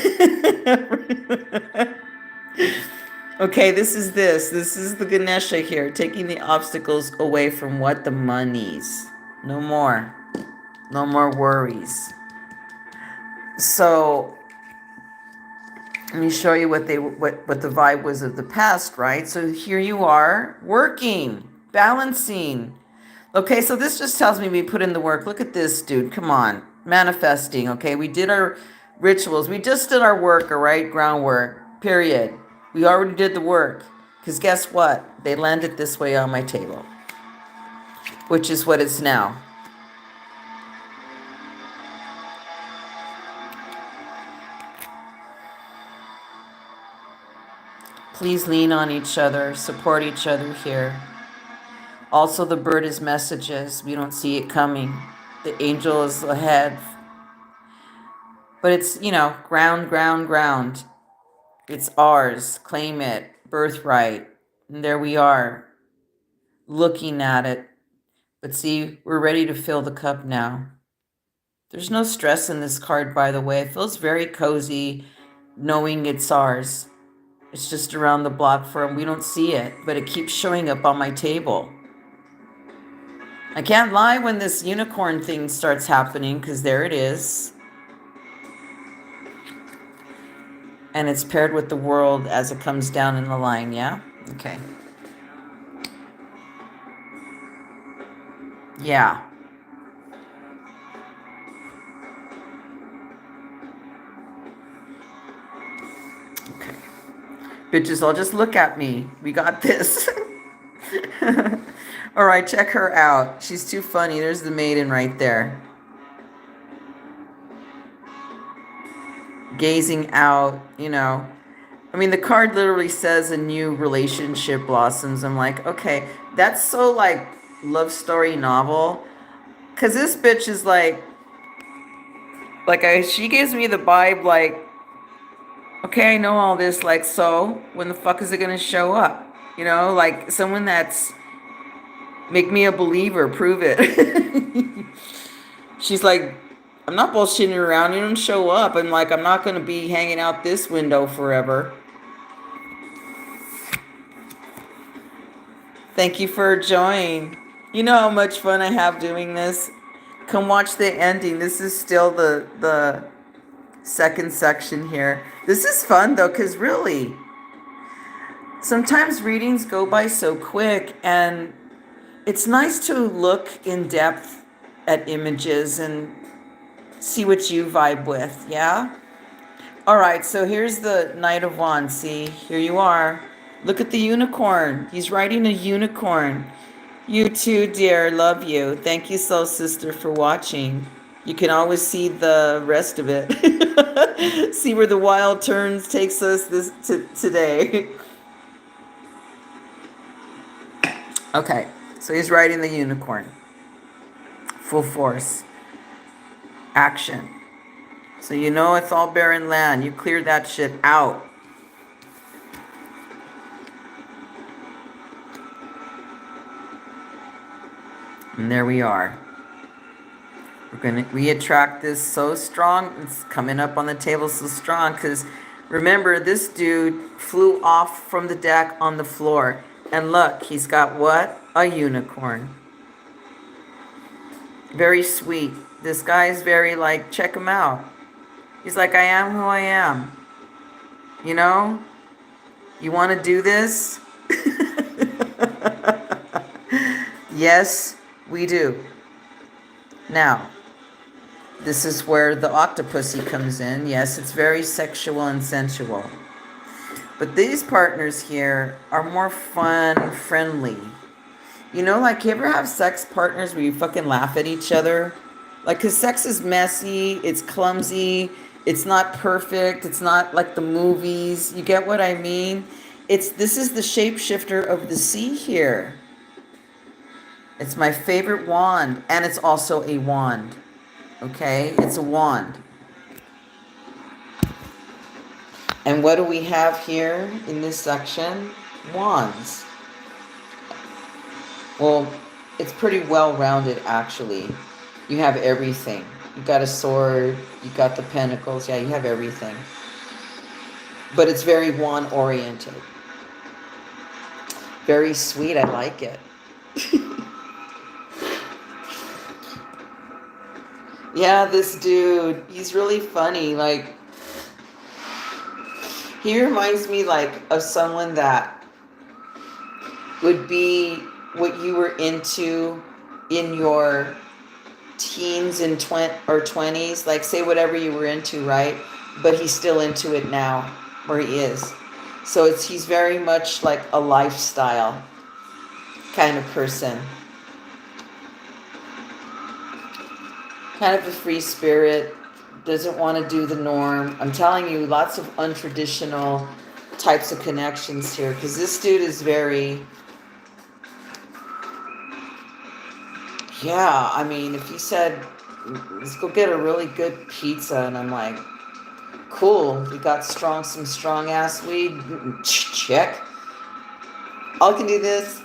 Okay, this is the Ganesha here, taking the obstacles away from what? The monies. No more worries. So Let me show you what the vibe was of the past, right? So here you are working, balancing. Okay, so this just tells me we put in the work. Look at this, dude. Come on. Manifesting, okay? We did our rituals. We just did our work, all right? Groundwork, period. We already did the work. Because guess what? They landed this way on my table, which is what it's now. Please lean on each other, support each other here. Also, the bird is messages. We don't see it coming. The angel is ahead. But it's, ground, ground, ground. It's ours. Claim it. Birthright. And there we are, looking at it. But see, we're ready to fill the cup now. There's no stress in this card, by the way. It feels very cozy knowing it's ours. It's just around the block we don't see it, but it keeps showing up on my table. I can't lie when this unicorn thing starts happening, because there it is. And it's paired with the world as it comes down in the line, yeah? Okay. Yeah. Okay. Bitches, all just look at me. We got this. All right, check her out. She's too funny. There's the maiden right there. Gazing out, I mean, the card literally says a new relationship blossoms. I'm like, okay, that's so like love story novel. Because this bitch is she gives me the vibe like, okay, I know all this, like, so when the fuck is it going to show up? Like someone that's make me a believer, prove it. She's like, I'm not bullshitting around. You don't show up. I'm like, I'm not going to be hanging out this window forever. Thank you for joining. You know how much fun I have doing this? Come watch the ending. This is still the second section here. This is fun though, because really, sometimes readings go by so quick, and it's nice to look in depth at images and see what you vibe with, yeah? All right, so here's the Knight of Wands. See, here you are. Look at the unicorn. He's riding a unicorn. You too, dear. Love you. Thank you, soul sister, for watching. You can always see the rest of it. See where the wild turns takes us today. Okay, so he's riding the unicorn. Full force. Action. So it's all barren land. You clear that shit out. And there we are. We attract this so strong. It's coming up on the table so strong because remember, this dude flew off from the deck on the floor. And look, he's got what? A unicorn. Very sweet. This guy's very like, check him out. He's like, I am who I am. You want to do this? Yes, we do. Now, this is where the octopussy comes in. Yes, it's very sexual and sensual. But these partners here are more fun, friendly. Like, you ever have sex partners where you fucking laugh at each other? Like, because sex is messy, it's clumsy, it's not perfect, it's not like the movies. You get what I mean? This is the shapeshifter of the sea here. It's my favorite wand, and it's also a wand. Okay? It's a wand. And what do we have here in this section? Wands. Well, it's pretty well-rounded, actually. You have everything. You got a sword, you got the pentacles, yeah, you have everything. But it's very wand-oriented. Very sweet, I like it. Yeah, this dude, he's really funny. Like, He reminds me like of someone that would be what you were into in your teens and 20s, like say whatever you were into, right? But he's still into it now, where he is. So he's very much like a lifestyle kind of person, kind of a free spirit, doesn't want to do the norm. I'm telling you, lots of untraditional types of connections here, because this dude is very, yeah, I mean, if he said, let's go get a really good pizza, and I'm like, cool, we got some strong ass weed, check. I can do this,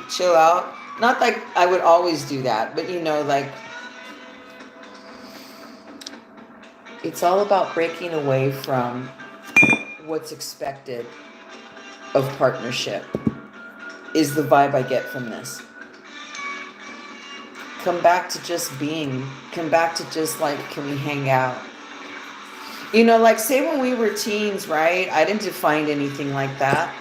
chill out. Not like I would always do that, but you know, like, it's all about breaking away from what's expected of partnership, is the vibe I get from this. Come back to just being. Come back to just like, can we hang out? You know, like say when we were teens, right? I didn't define anything like that.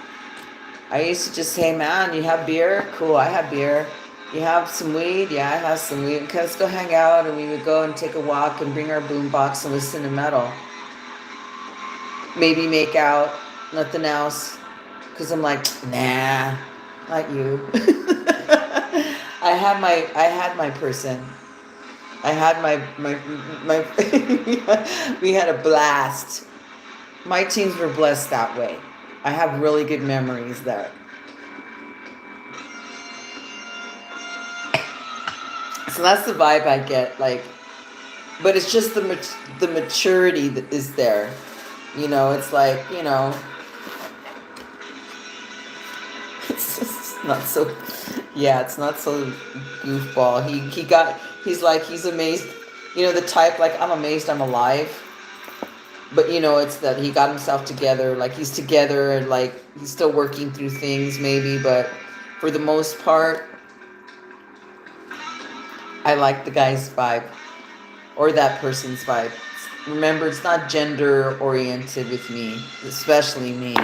I used to just say, man, you have beer? Cool, I have beer. You have some weed? Yeah, I have some weed. Okay, let's go hang out. And we would go and take a walk and bring our boombox and listen to metal. Maybe make out, nothing else. Because I'm like, nah, not you. I had my person. I had my we had a blast. My teens were blessed that way. I have really good memories there. So that's the vibe I get, like, but it's just the maturity that is there. You know, it's like, you know, it's just not so, yeah, it's not so goofball. He's amazed, you know, the type, like, I'm amazed I'm alive. But, you know, it's that he got himself together, like he's together and like he's still working through things maybe, but for the most part, I like the guy's vibe or that person's vibe. Remember, it's not gender oriented with me, especially me.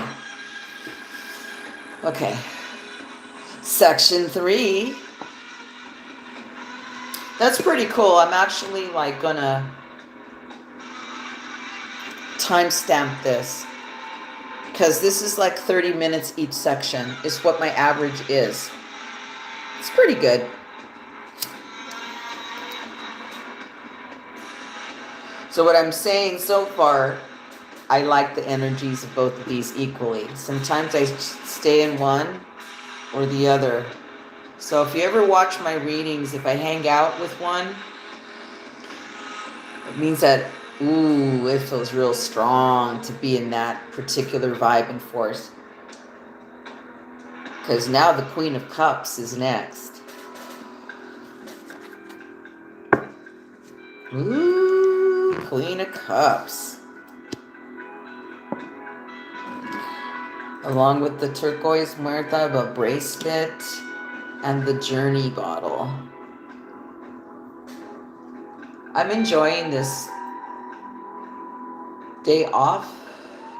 Okay. Section 3. That's pretty cool. I'm actually like gonna timestamp this because this is like 30 minutes each section is what my average is. It's pretty good. So what I'm saying so far, I like the energies of both of these equally. Sometimes I stay in one or the other. So if you ever watch my readings, if I hang out with one, it means that, ooh, it feels real strong to be in that particular vibe and force. Because now the Queen of Cups is next. Ooh, Queen of Cups. Along with the turquoise muerta, the bracelet, and the journey bottle. I'm enjoying this day off.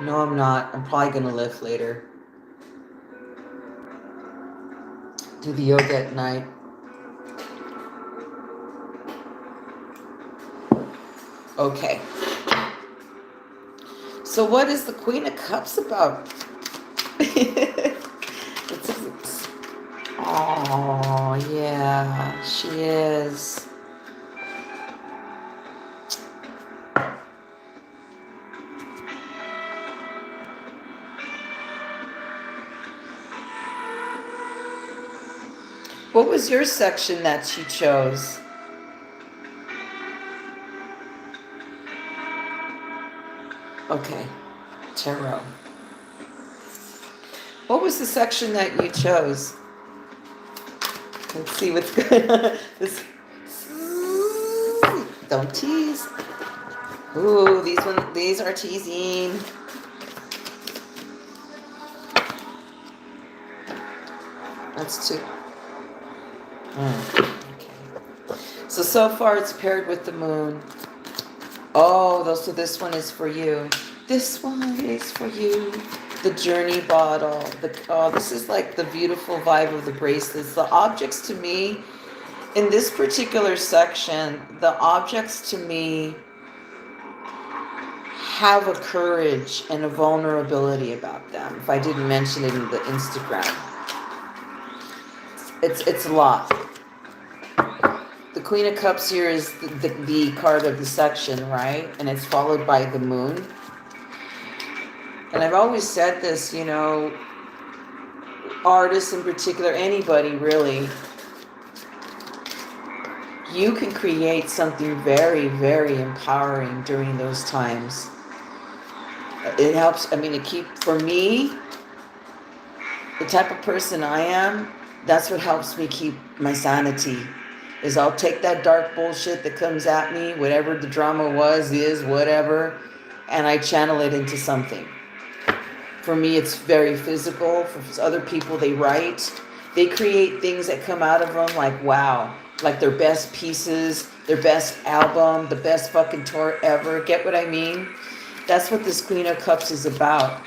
No, I'm not. I'm probably going to lift later. Do the yoga at night. Okay. So what is the Queen of Cups about? Oh, yeah, she is. What was your section that she chose? Okay, tarot. What was the section that you chose? Let's see what's going on. Don't tease. Ooh, these are teasing. That's two. Okay. So far it's paired with the moon. Oh, so this one is for you. This one is for you. The journey bottle. Oh, this is like the beautiful vibe of the bracelets. The objects to me, in this particular section, the objects to me have a courage and a vulnerability about them. If I didn't mention it in the Instagram. It's a lot. The Queen of Cups here is the card of the section, right? And it's followed by the moon. And I've always said this, you know, artists in particular, anybody really, you can create something very, very empowering during those times. It helps, I mean, for me, the type of person I am, that's what helps me keep my sanity. Is I'll take that dark bullshit that comes at me, whatever the drama is, whatever, and I channel it into something. For me, it's very physical. For other people, they write. They create things that come out of them like, wow, like their best pieces, their best album, the best fucking tour ever. Get what I mean? That's what this Queen of Cups is about.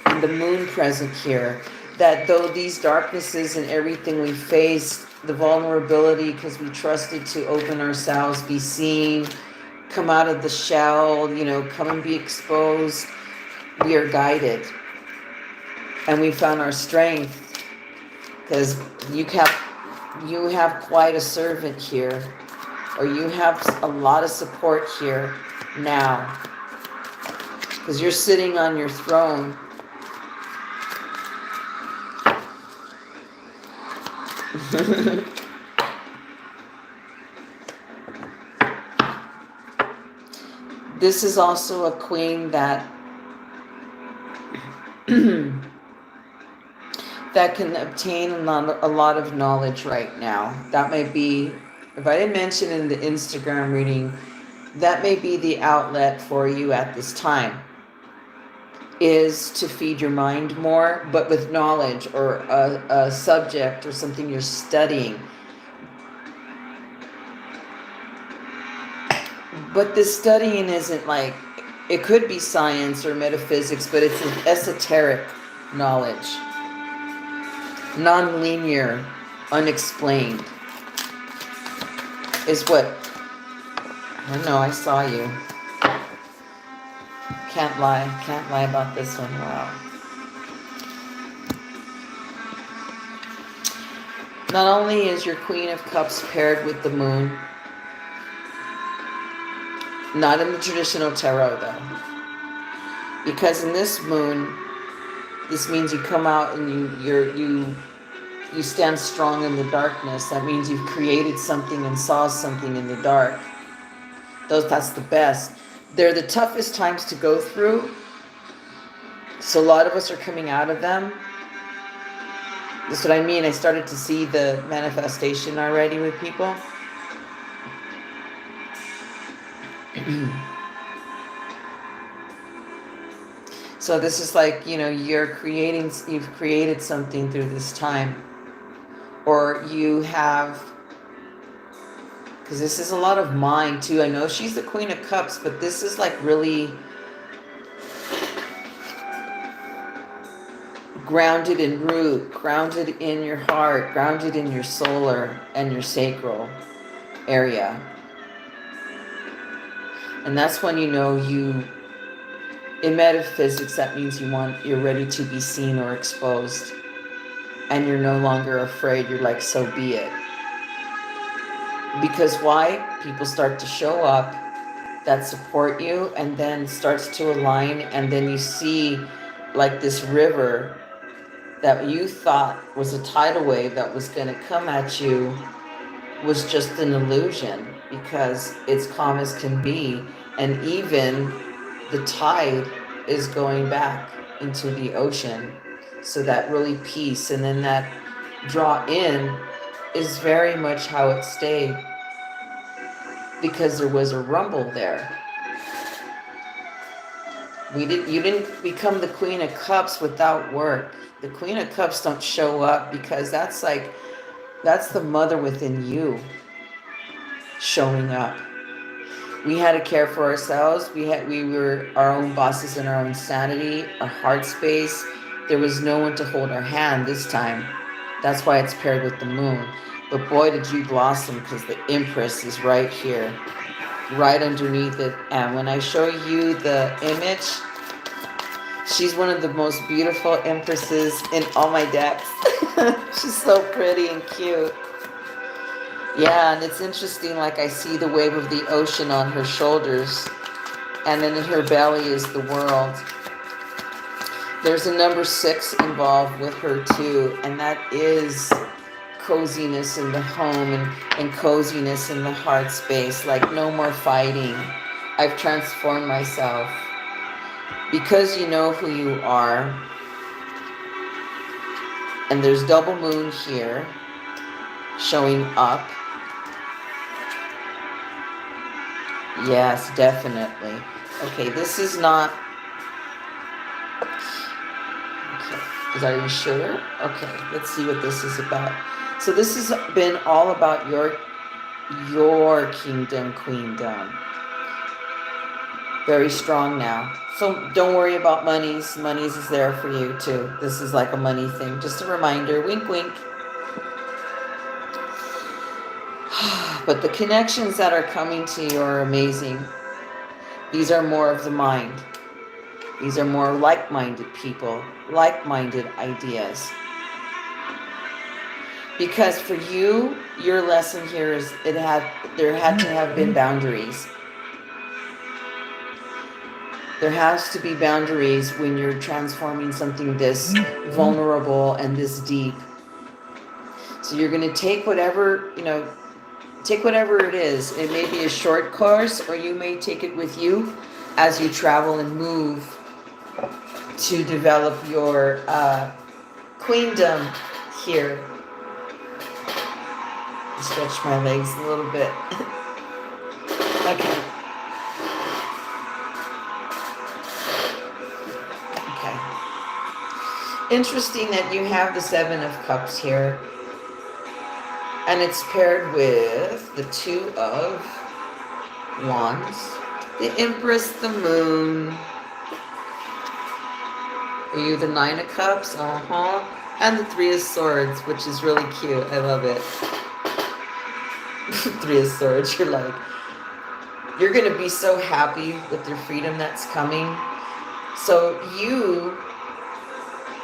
And the moon present here, that though these darknesses and everything we face, the vulnerability because we trusted to open ourselves, be seen, come out of the shell, you know, come and be exposed, we are guided. And we found our strength because you have quite a servant here, or you have a lot of support here now because you're sitting on your throne. This is also a queen that that can obtain a lot of knowledge right now. That may be, if I didn't mention in the Instagram reading, that may be the outlet for you at this time, is to feed your mind more, but with knowledge or a subject or something you're studying. But this studying isn't like, it could be science or metaphysics, but it's an esoteric knowledge. Non-linear, unexplained. Is what, I don't know, I saw you. Can't lie about this one. Wow. Not only is your Queen of Cups paired with the moon, not in the traditional tarot though, because in this moon, this means you come out and you stand strong in the darkness. That means you've created something and saw something in the dark. That's the best. They're the toughest times to go through. So a lot of us are coming out of them. That's what I mean. I started to see the manifestation already with people. So this is like, you know, you've created something through this time. Or you have, because this is a lot of mind too. I know she's the Queen of Cups, but this is like really grounded in root, grounded in your heart, grounded in your solar and your sacral area. And that's when you know in metaphysics, that means you're ready to be seen or exposed. And you're no longer afraid. You're like, so be it. Because why? People start to show up that support you and then starts to align. And then you see like this river that you thought was a tidal wave that was going to come at you was just an illusion, because it's calm as can be. And even the tide is going back into the ocean. So that really peace, and then that draw in is very much how it stayed, because there was a rumble there. You didn't become the Queen of Cups without work. The Queen of Cups don't show up because that's the mother within you showing up. We had to care for ourselves. We were our own bosses in our own sanity, our heart space. There was no one to hold our hand this time. That's why it's paired with the moon. But boy, did you blossom, because the Empress is right here, right underneath it. And when I show you the image, she's one of the most beautiful Empresses in all my decks. She's so pretty and cute. Yeah, and it's interesting, like I see the wave of the ocean on her shoulders, and then in her belly is the world. There's a number 6 involved with her too, and that is coziness in the home and coziness in the heart space, like no more fighting. I've transformed myself. Because you know who you are, and there's double moon here showing up. Yes, definitely. Okay, this is not... Okay, are you sure? Okay, let's see what this is about. So this has been all about your kingdom, queendom. Very strong now. So don't worry about monies. Monies is there for you too. This is like a money thing. Just a reminder. Wink, wink. But the connections that are coming to you are amazing. These are more of the mind. These are more like-minded people, like-minded ideas. Because for you, your lesson here is there had to have been boundaries. There has to be boundaries when you're transforming something this vulnerable and this deep. So you're going to take whatever, take whatever it is. It may be a short course, or you may take it with you as you travel and move to develop your queendom here. Stretch my legs a little bit. Okay. Interesting that you have the 7 of Cups here, and it's paired with the 2 of Wands, the Empress, the Moon. Are you the 9 of Cups? And the 3 of Swords, which is really cute. I love it. 3 of Swords. You're going to be so happy with your freedom that's coming. So you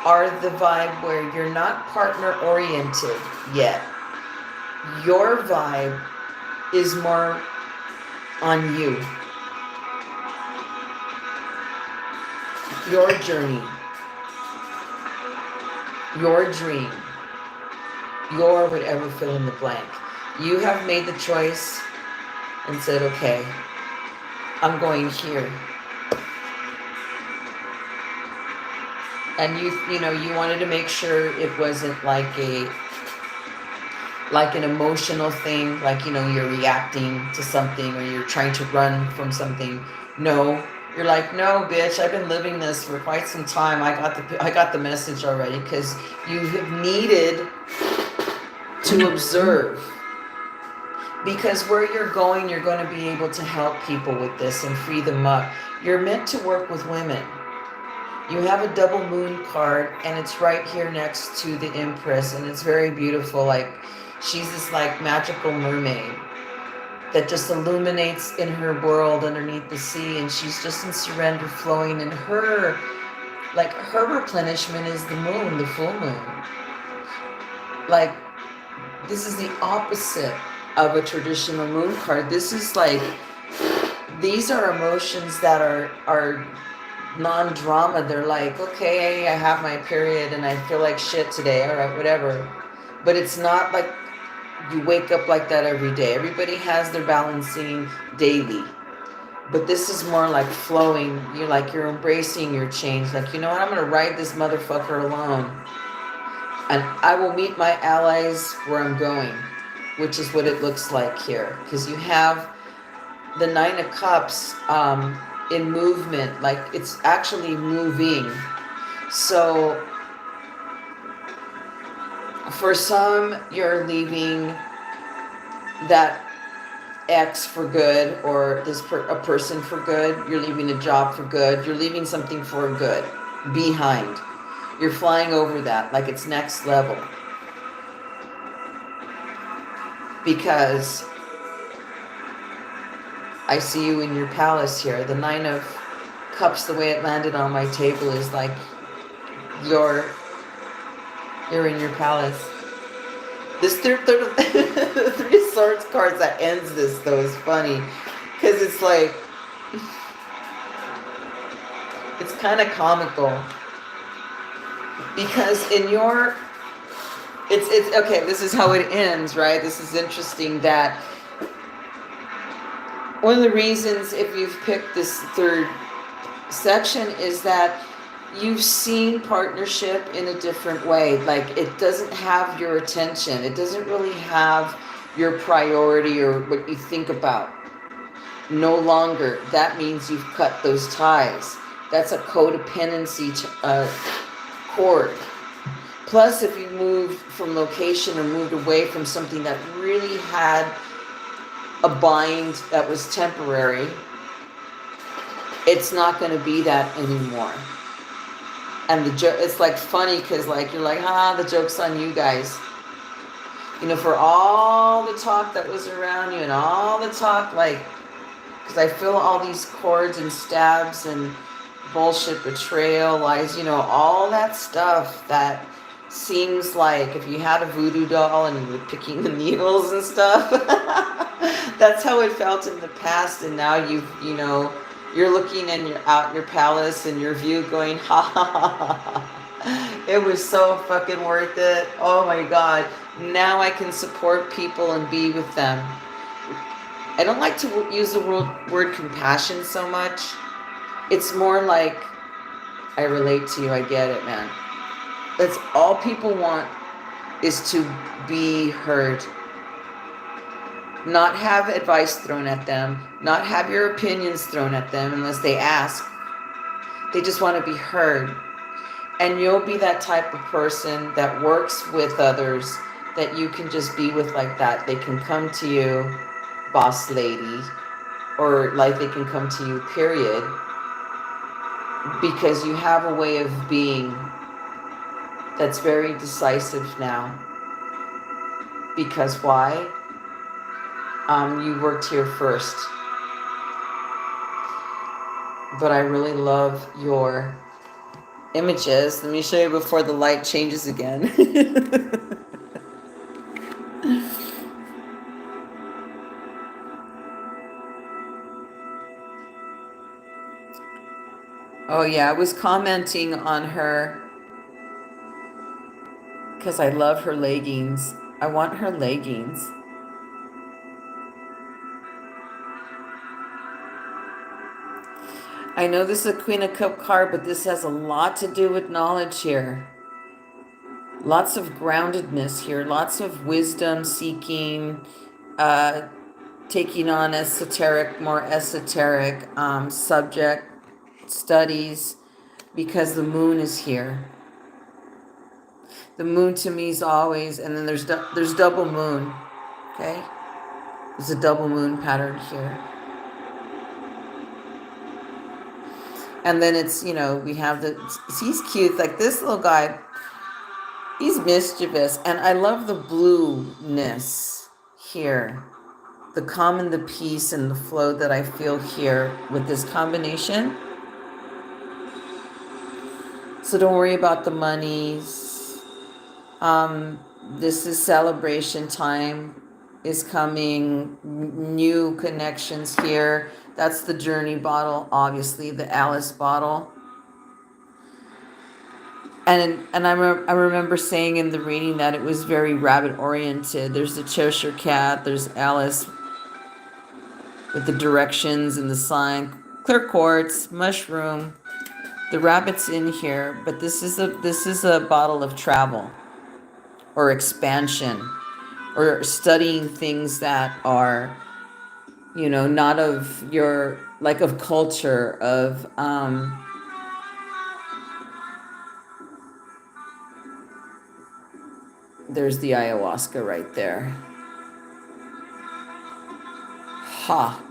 are the vibe where you're not partner oriented yet. Your vibe is more on you. Your journey. Your dream. Your whatever, fill in the blank. You have made the choice and said, okay, I'm going here. And you wanted to make sure it wasn't like an emotional thing, like, you're reacting to something or you're trying to run from something. No, you're like, no, bitch, I've been living this for quite some time. I got the message already, because you have needed to observe. Because where you're going to be able to help people with this and free them up. You're meant to work with women. You have a double moon card, and it's right here next to the Empress, and it's very beautiful. Like, she's this like magical mermaid that just illuminates in her world underneath the sea, and she's just in surrender, flowing, and her replenishment is the moon, the full moon. Like, this is the opposite of a traditional moon card. This is like, these are emotions that are non-drama. They're like, okay, I have my period and I feel like shit today, all right, whatever. But it's not like you wake up like that every day. Everybody has their balancing daily, but this is more like flowing. You're embracing your change. Like, you know what, I'm gonna ride this motherfucker alone, and I will meet my allies where I'm going, which is what it looks like here, because you have the 9 of Cups in movement, like it's actually moving. So for some, you're leaving that X for good, or a person for good. You're leaving a job for good. You're leaving something for good behind. You're flying over that like it's next level. Because I see you in your palace here. The 9 of Cups, the way it landed on my table, is like you're in your palace. This Three of Swords cards that ends this, though, is funny. Because it's like, it's kind of comical. Because in your, it's okay, this is how it ends, right? This is interesting that one of the reasons, if you've picked this third section, is that you've seen partnership in a different way. Like, it doesn't have your attention. It doesn't really have your priority or what you think about. No longer. That means you've cut those ties. That's a codependency cord. Plus, if you moved from location or moved away from something that really had a bind that was temporary, it's not going to be that anymore. And it's like funny because like you're like, the joke's on you guys. You know, for all the talk that was around you and all the talk, like, because I feel all these cords and stabs and bullshit, betrayal, lies, you know, all that stuff that seems like if you had a voodoo doll and you were picking the needles and stuff, that's how it felt in the past. And now you're looking and you're out your palace and your view going, ha ha ha ha. It was so fucking worth it. Oh my God. Now I can support people and be with them. I don't like to use the word compassion so much. It's more like, I relate to you. I get it, man. That's all people want, is to be heard. Not have advice thrown at them, not have your opinions thrown at them unless they ask. They just want to be heard. And you'll be that type of person that works with others that you can just be with like that. They can come to you, boss lady, or like they can come to you, period. Because you have a way of being that's very decisive now. Because why? You worked here first. But I really love your images. Let me show you before the light changes again. Oh yeah, I was commenting on her because I love her leggings. I want her leggings. I know this is a Queen of Cups card, but this has a lot to do with knowledge here. Lots of groundedness here. Lots of wisdom seeking, taking on more esoteric subject studies, because the moon is here. The moon to me is always, and then there's double moon. Okay, there's a double moon pattern here. And then it's, we have he's cute, like this little guy, he's mischievous. And I love the blueness here, the calm and the peace and the flow that I feel here with this combination. So don't worry about the monies. This is celebration time is coming, new connections here. That's the Journey bottle, obviously, the Alice bottle. And I remember saying in the reading that it was very rabbit-oriented. There's the Cheshire Cat, there's Alice with the directions and the sign, clear quartz, mushroom. The rabbit's in here, but this is a bottle of travel or expansion or studying things that are, not of your, like of culture, of there's the ayahuasca right there. Ha!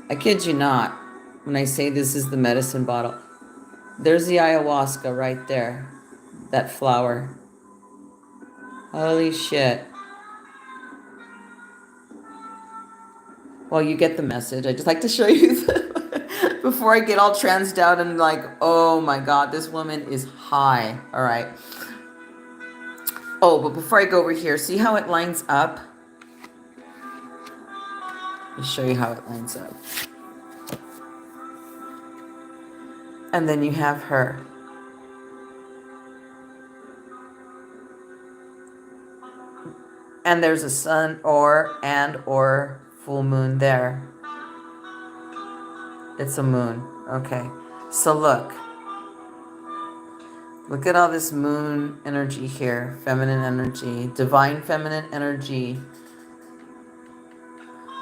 I kid you not when I say this is the medicine bottle. There's the ayahuasca right there. That flower. Holy shit. Well, you get the message. I just like to show you before I get all transed out and like, oh my God, this woman is high. All right. Oh, but before I go over here, see how it lines up? Let me show you how it lines up. And then you have her. And there's a sun or full moon there. It's a moon. Okay. So look. Look at all this moon energy here. Feminine energy. Divine feminine energy.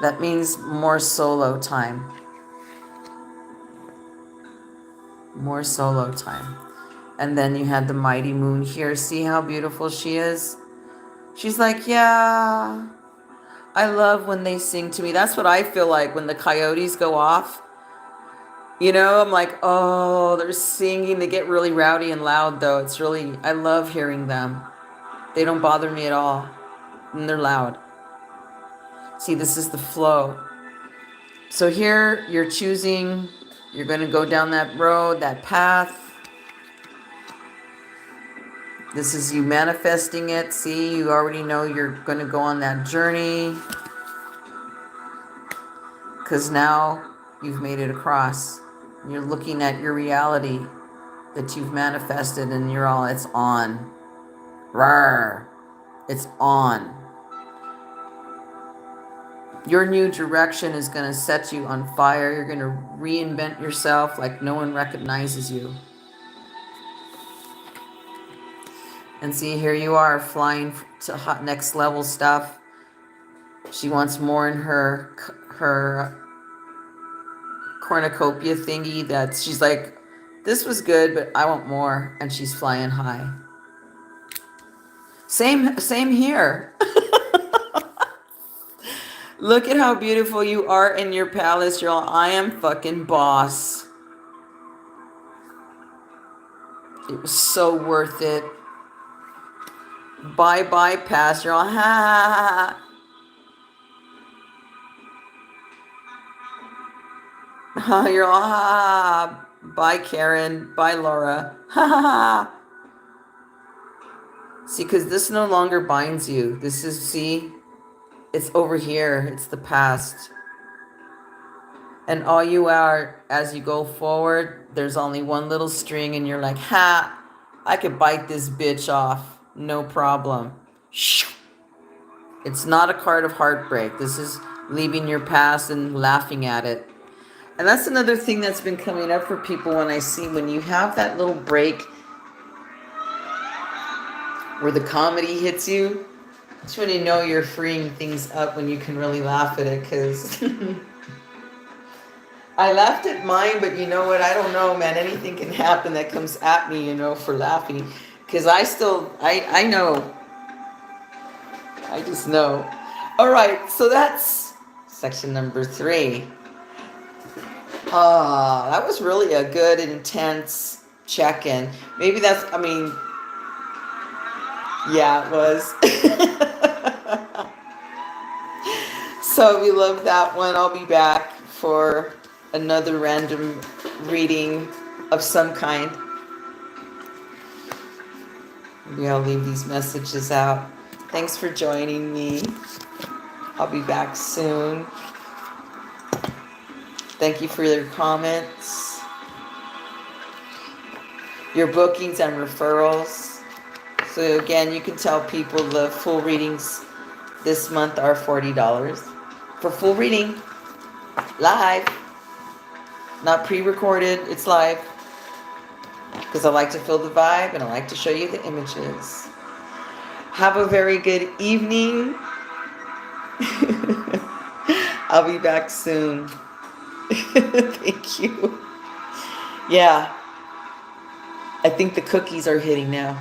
That means more solo time. More solo time. And then you had the mighty moon here. See how beautiful she is? She's like, yeah, I love when they sing to me. That's what I feel like when the coyotes go off. You know, I'm like, oh, they're singing. They get really rowdy and loud, though. It's really, I love hearing them. They don't bother me at all. And they're loud. See, this is the flow. So here you're choosing, you're going to go down that road, that path. This is you manifesting it. See, you already know you're going to go on that journey. Because now you've made it across. You're looking at your reality that you've manifested and you're all, it's on. Rawr. It's on. Your new direction is going to set you on fire. You're going to reinvent yourself like no one recognizes you. And see, here you are flying to hot next level stuff. She wants more in her cornucopia thingy that she's like, this was good, but I want more. And she's flying high. Same here. Look at how beautiful you are in your palace. You're all, I am fucking boss. It was so worth it. Bye, past. You're all, ha, ha, ha, ha. You're all, ha, ha. Bye, Karen. Bye, Laura. Ha, ha, ha. See, because this no longer binds you. This is, see, it's over here. It's the past. And all you are, as you go forward, there's only one little string and you're like, ha, I could bite this bitch off. No problem. It's not a card of heartbreak. This is leaving your past and laughing at it. And that's another thing that's been coming up for people when I see when you have that little break where the comedy hits you. That's when you know you're freeing things up, when you can really laugh at it. Because I laughed at mine, but you know what? I don't know, man. Anything can happen that comes at me, you know, for laughing. Because I know. I just know. All right, so that's section number 3. That was really a good, intense check-in. Maybe that's, I mean, yeah, it was. So we love that one. I'll be back for another random reading of some kind. Maybe I'll leave these messages out. Thanks for joining me. I'll be back soon. Thank you for your comments, your bookings and referrals. So again, you can tell people the full readings this month are $40 for full reading, live, not pre-recorded. It's live because I like to feel the vibe and I like to show you the images. Have a very good evening. I'll be back soon. Thank you. Yeah, I think the cookies are hitting now.